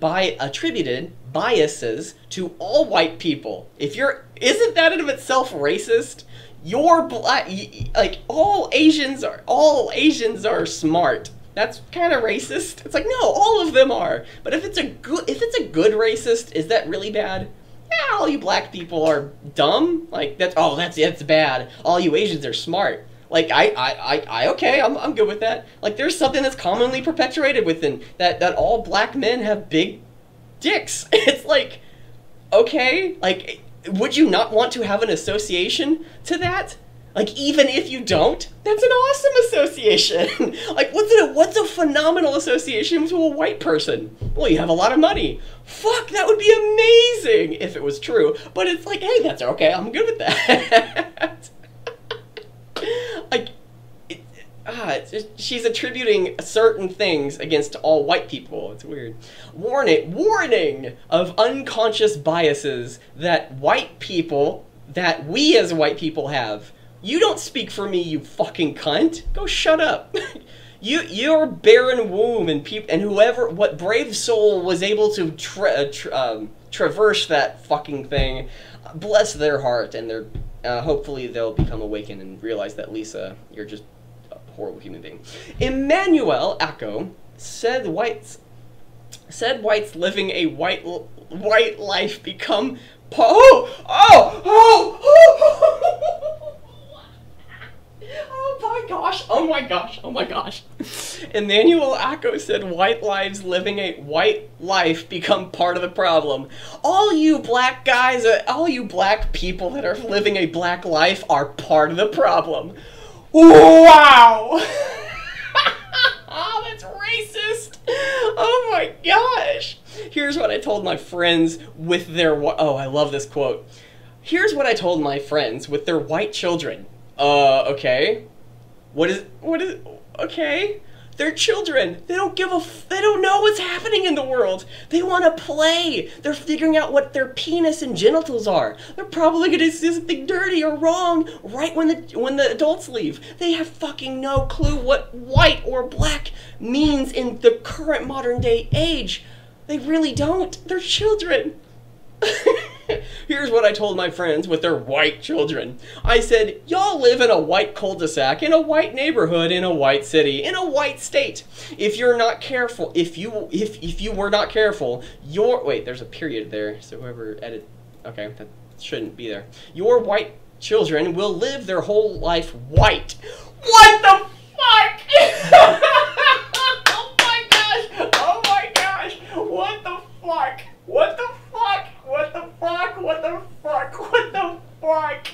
biases to all white people. Isn't that in of itself racist? You're black, like all Asians are smart. That's kind of racist. It's like, no, all of them are. But if it's a good racist, is that really bad? Yeah, all you black people are dumb. Like that's bad. All you Asians are smart. Like okay, I'm good with that. Like there's something that's commonly perpetuated within that all black men have big dicks. It's like, okay, like would you not want to have an association to that? Like, even if you don't, that's an awesome association. Like, what's a phenomenal association to a white person? Well, you have a lot of money. Fuck, that would be amazing if it was true. But it's like, hey, that's okay. I'm good with that. Like, she's attributing certain things against all white people. It's weird. Warning of unconscious biases that we as white people have. You don't speak for me, you fucking cunt. Go shut up. Your barren womb and what brave soul was able to traverse that fucking thing. Bless their heart, and hopefully they'll become awakened and realize that, Lisa, you're just a horrible human being. Emmanuel Acco said whites Said whites living a white life become oh my gosh. Emmanuel Acko said white lives living a white life become part of the problem. All you black guys, all you black people that are living a black life are part of the problem. Wow! Oh, that's racist! Oh my gosh! Here's what I told my friends with their I love this quote. Here's what I told my friends with their white children. Okay. What is okay? They're children. They don't they don't know what's happening in the world. They want to play. They're figuring out what their penis and genitals are. They're probably going to see something dirty or wrong right when the adults leave. They have fucking no clue what white or black means in the current modern day age. They really don't. They're children. Here's what I told my friends with their white children. I said, y'all live in a white cul-de-sac, in a white neighborhood, in a white city, in a white state. If you're not careful, if you were not careful, wait, there's a period there, so whoever okay, that shouldn't be there. Your white children will live their whole life white. What the fuck? Oh my gosh! Oh my gosh! What the fuck? What the fuck? What the fuck? What the fuck? What the fuck?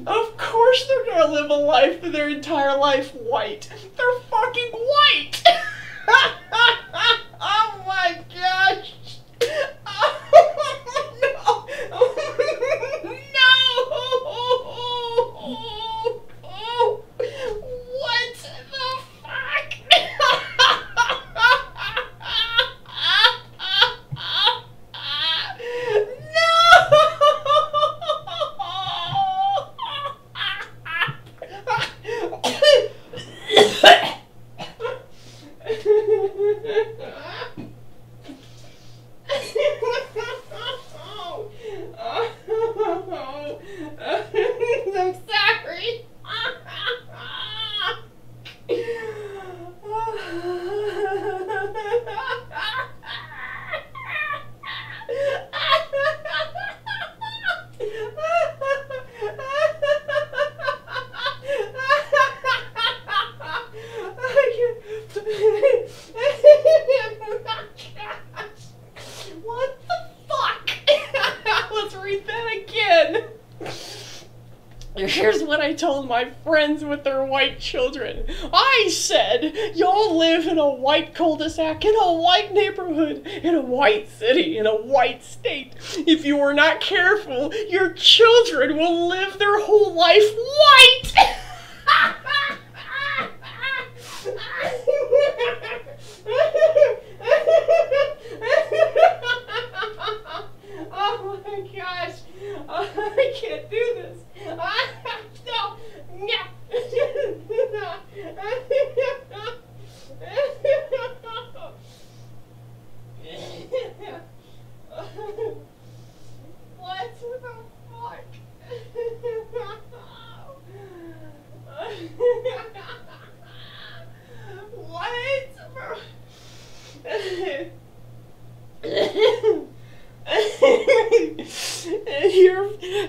Of course they're gonna live a life for their entire life white. They're fucking white! Oh my gosh! Oh no! No! What the fuck? I'm sorry. What the fuck? Let's read that again. Here's what I told my friends with their white children. I said, y'all live in a white cul-de-sac, in a white neighborhood, in a white city, in a white state. If you are not careful, your children will live their whole life white! Oh my gosh. I can't do this. No. What the fuck?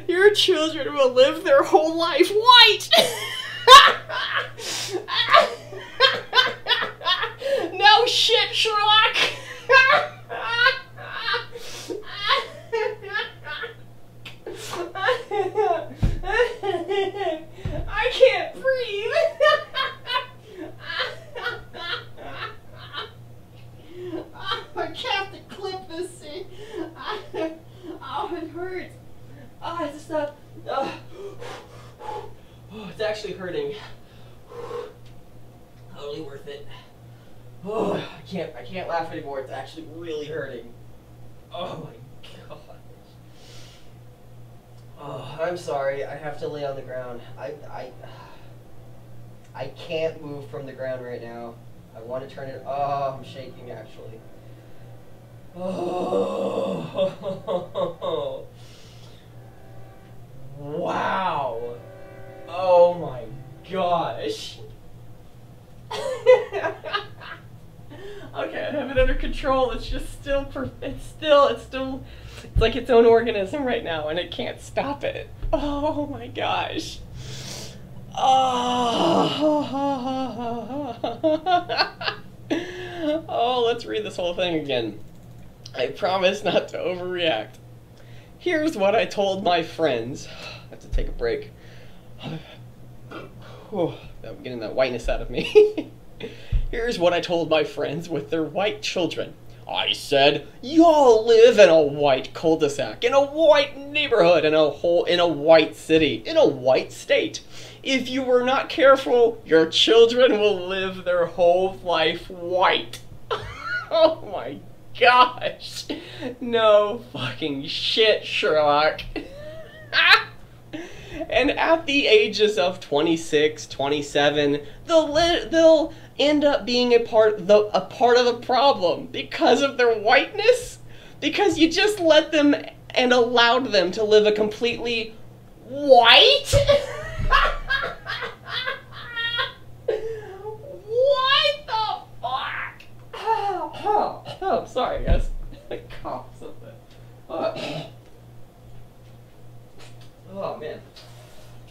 Your children will live their whole life white. No shit, Sherlock. I can't breathe. I have to clip this thing. Oh, it hurts. Oh, it's not. Oh, it's actually hurting. Totally worth it. Oh, I can't laugh anymore. It's actually really hurting. Oh my god. Oh, I'm sorry. I have to lay on the ground. I can't move from the ground right now. I want to turn it. Oh, I'm shaking actually. Oh. Wow. Oh my gosh. Okay, I have it under control. It's just still, it's like its own organism right now, and it can't stop it. Oh my gosh. Oh. Oh, let's read this whole thing again. I promise not to overreact. Here's what I told my friends. I have to take a break. I'm getting that whiteness out of me. Here's what I told my friends with their white children. I said, y'all live in a white cul-de-sac, in a white neighborhood, in a white city, in a white state. If you were not careful, your children will live their whole life white. Oh my gosh. No fucking shit, Sherlock. And at the ages of 26, 27, they'll end up being a part of the problem because of their whiteness, because you just let them and allowed them to live a completely white. What the fuck? Oh, sorry guys. I coughed something. Oh man.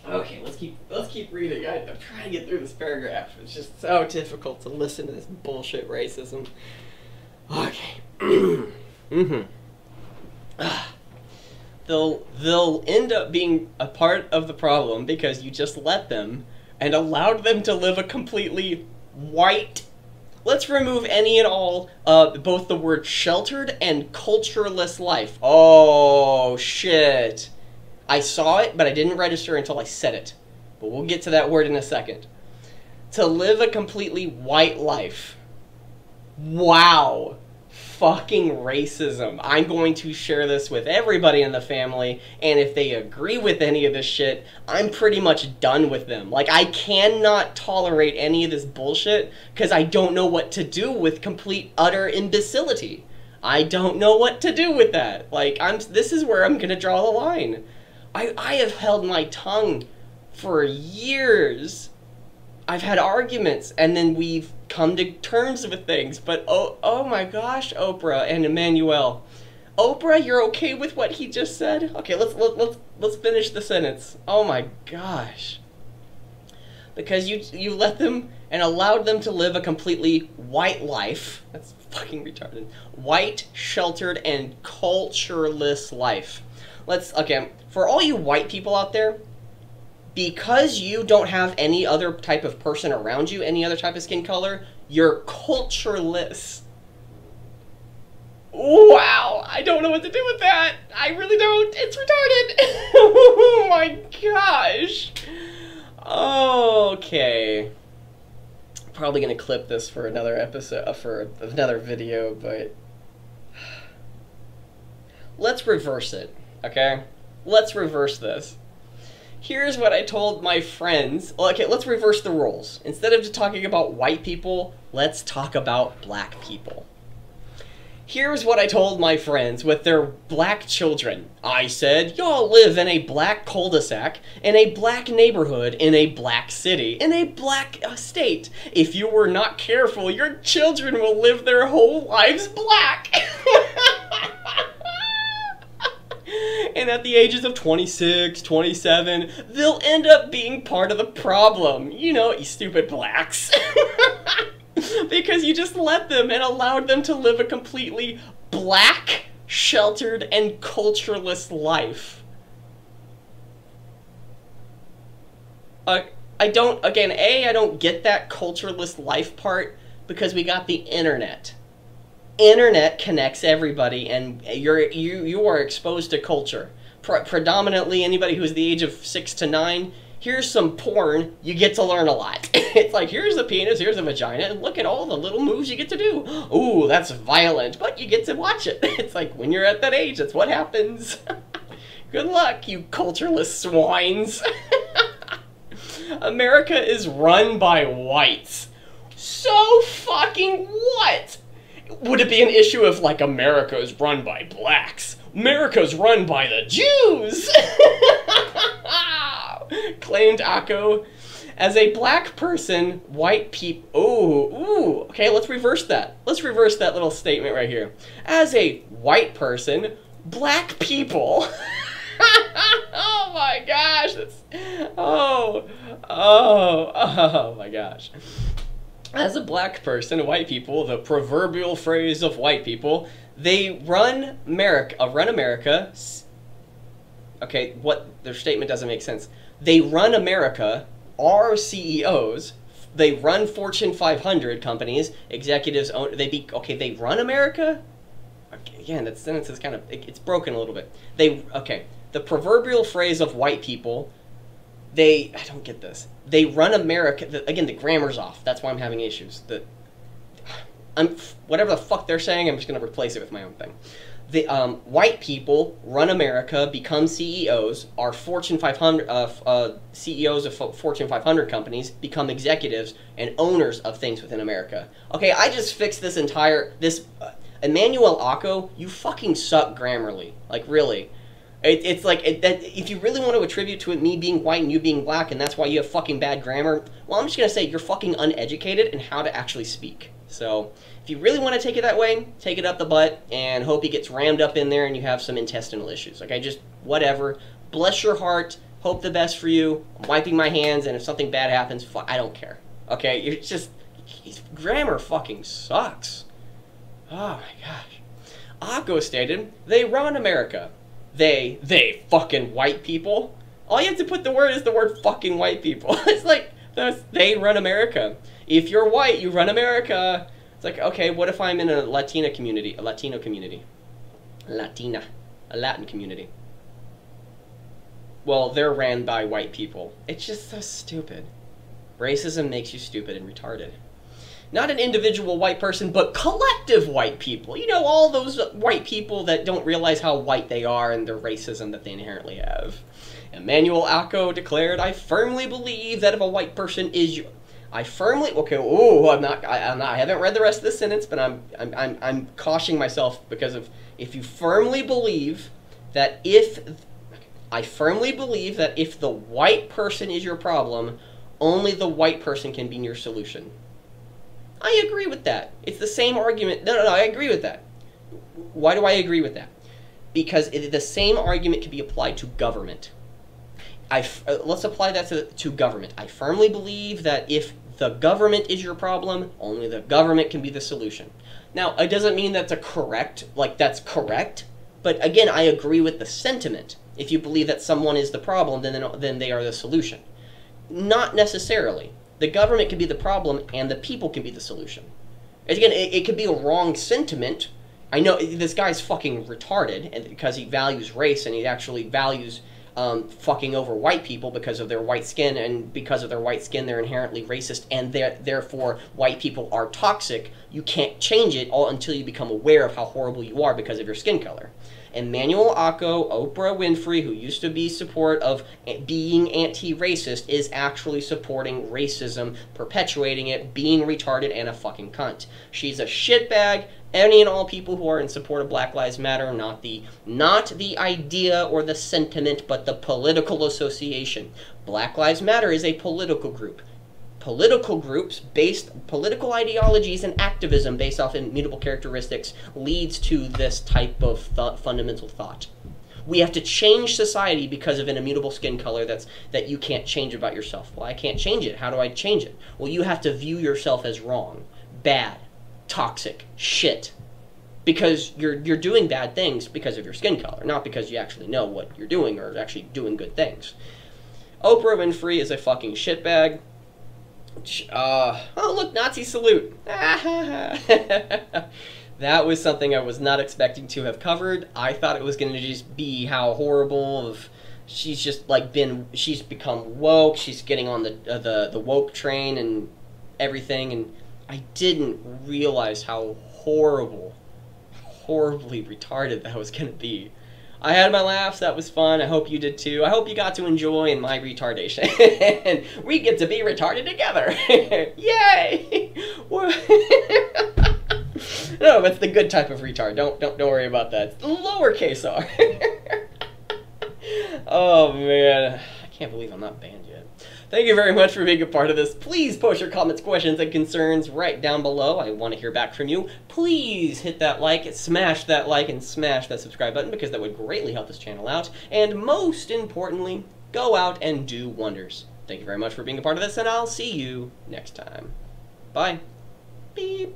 Okay, let's keep reading. I'm trying to get through this paragraph. It's just so difficult to listen to this bullshit racism. Okay. They'll end up being a part of the problem because you just let them and allowed them to live a completely white. Let's remove any and all both the word sheltered and cultureless life. Oh shit. I saw it, but I didn't register until I said it. But we'll get to that word in a second. To live a completely white life. Wow. Fucking racism. I'm going to share this with everybody in the family, and if they agree with any of this shit, I'm pretty much done with them. Like, I cannot tolerate any of this bullshit, because I don't know what to do with complete, utter imbecility. I don't know what to do with that. Like, this is where I'm gonna draw the line. I have held my tongue for years. I've had arguments, and then we've come to terms with things, but oh my gosh, Oprah and Emmanuel. Oprah, you're okay with what he just said? Okay, let's finish the sentence. Oh my gosh. Because you let them and allowed them to live a completely white life. That's fucking retarded. White, sheltered, and cultureless life. Okay, for all you white people out there, because you don't have any other type of person around you, any other type of skin color, you're cultureless. Wow, I don't know what to do with that. I really don't. It's retarded. Oh my gosh. Okay. Probably gonna clip this for another episode, for another video, but let's reverse it, okay? Let's reverse this. Here's what I told my friends. Okay, let's reverse the roles. Instead of just talking about white people, let's talk about black people. Here's what I told my friends with their black children. I said, y'all live in a black cul-de-sac, in a black neighborhood, in a black city, in a black state. If you were not careful, your children will live their whole lives black. And at the ages of 26, 27, they'll end up being part of the problem. You know, you stupid blacks. Because you just let them and allowed them to live a completely black, sheltered, and cultureless life. I don't get that cultureless life part because we got the internet. Internet connects everybody, and you are exposed to culture. Predominantly anybody who's the age of 6 to 9. Here's some porn, you get to learn a lot. It's like, here's a penis, here's a vagina, and look at all the little moves you get to do. Ooh, that's violent, but you get to watch it. It's like, when you're at that age, that's what happens. Good luck, you cultureless swines. America is run by whites. So fucking what? Would it be an issue if, like, America is run by blacks? America's run by the Jews! Claimed Akko. As a black person, white people... Ooh, okay, let's reverse that. Let's reverse that little statement right here. As a white person, black people... Oh my gosh, that's... Oh my gosh. As a black person, white people, the proverbial phrase of white people, they run America... Okay, their statement doesn't make sense. They run America, are CEOs, they run Fortune 500 companies, executives own, they run America? Okay, again, that sentence is kind of, it's broken a little bit. The proverbial phrase of white people, I don't get this. They run America, again, the grammar's off. That's why I'm having issues. Whatever the fuck they're saying, I'm just going to replace it with my own thing. The white people run America, become CEOs, are Fortune 500 CEOs of Fortune 500 companies, become executives and owners of things within America. Okay, I just fixed this Emmanuel Acco, you fucking suck grammarly. Like, really. It's like, if you really want to attribute to it me being white and you being black and that's why you have fucking bad grammar, well, I'm just going to say you're fucking uneducated in how to actually speak. So, if you really want to take it that way, take it up the butt and hope he gets rammed up in there and you have some intestinal issues. Okay, just whatever. Bless your heart. Hope the best for you. I'm wiping my hands, and if something bad happens, I don't care. Okay, you're just... Grammar fucking sucks. Oh my gosh. Acco stated, they run America. They fucking white people. All you have to put the word is the word fucking white people. It's like, they run America. If you're white, you run America. It's like, okay, what if I'm in a Latino community? A Latin community. Well, they're ran by white people. It's just so stupid. Racism makes you stupid and retarded. Not an individual white person, but collective white people. You know, all those white people that don't realize how white they are and the racism that they inherently have. Emmanuel Acco declared, I firmly believe that if a white person is... I haven't read the rest of the sentence, but I'm cautioning myself because of, if you firmly believe that I firmly believe that if the white person is your problem, only the white person can be your solution. I agree with that. It's the same argument. No, I agree with that. Why do I agree with that? Because the same argument can be applied to government. Let's apply that to government. I firmly believe that if the government is your problem, only the government can be the solution. Now, it doesn't mean that's correct, but again, I agree with the sentiment. If you believe that someone is the problem, then they are the solution. Not necessarily. The government can be the problem, and the people can be the solution. Again, it could be a wrong sentiment. I know this guy's fucking retarded, and because he values race, and he actually values fucking over white people because of their white skin, and because of their white skin, they're inherently racist, and therefore white people are toxic. You can't change it all until you become aware of how horrible you are because of your skin color. Emmanuel Acco, Oprah Winfrey, who used to be support of being anti-racist, is actually supporting racism, perpetuating it, being retarded, and a fucking cunt. She's a shitbag. Any and all people who are in support of Black Lives Matter, not the idea or the sentiment, but the political association. Black Lives Matter is a political group. Political groups, political ideologies and activism based off immutable characteristics leads to this type of fundamental thought. We have to change society because of an immutable skin color that you can't change about yourself. Well, I can't change it. How do I change it? Well, you have to view yourself as wrong, bad, toxic, shit. Because you're doing bad things because of your skin color, not because you actually know what you're doing or actually doing good things. Oprah Winfrey is a fucking shitbag. Oh, look, Nazi salute. That was something I was not expecting to have covered. I thought it was going to just be how horrible she's just like she's become woke. She's getting on the woke train and everything, and I didn't realize how horribly retarded that was going to be. I had my laughs. That was fun. I hope you did too. I hope you got to enjoy in my retardation. And we get to be retarded together. Yay! No, that's the good type of retard. Don't worry about that. It's the lowercase r. Oh man, I can't believe I'm not banned yet. Thank you very much for being a part of this. Please post your comments, questions, and concerns right down below. I want to hear back from you. Please hit that like, smash that like, and smash that subscribe button because that would greatly help this channel out. And most importantly, go out and do wonders. Thank you very much for being a part of this, and I'll see you next time. Bye. Beep.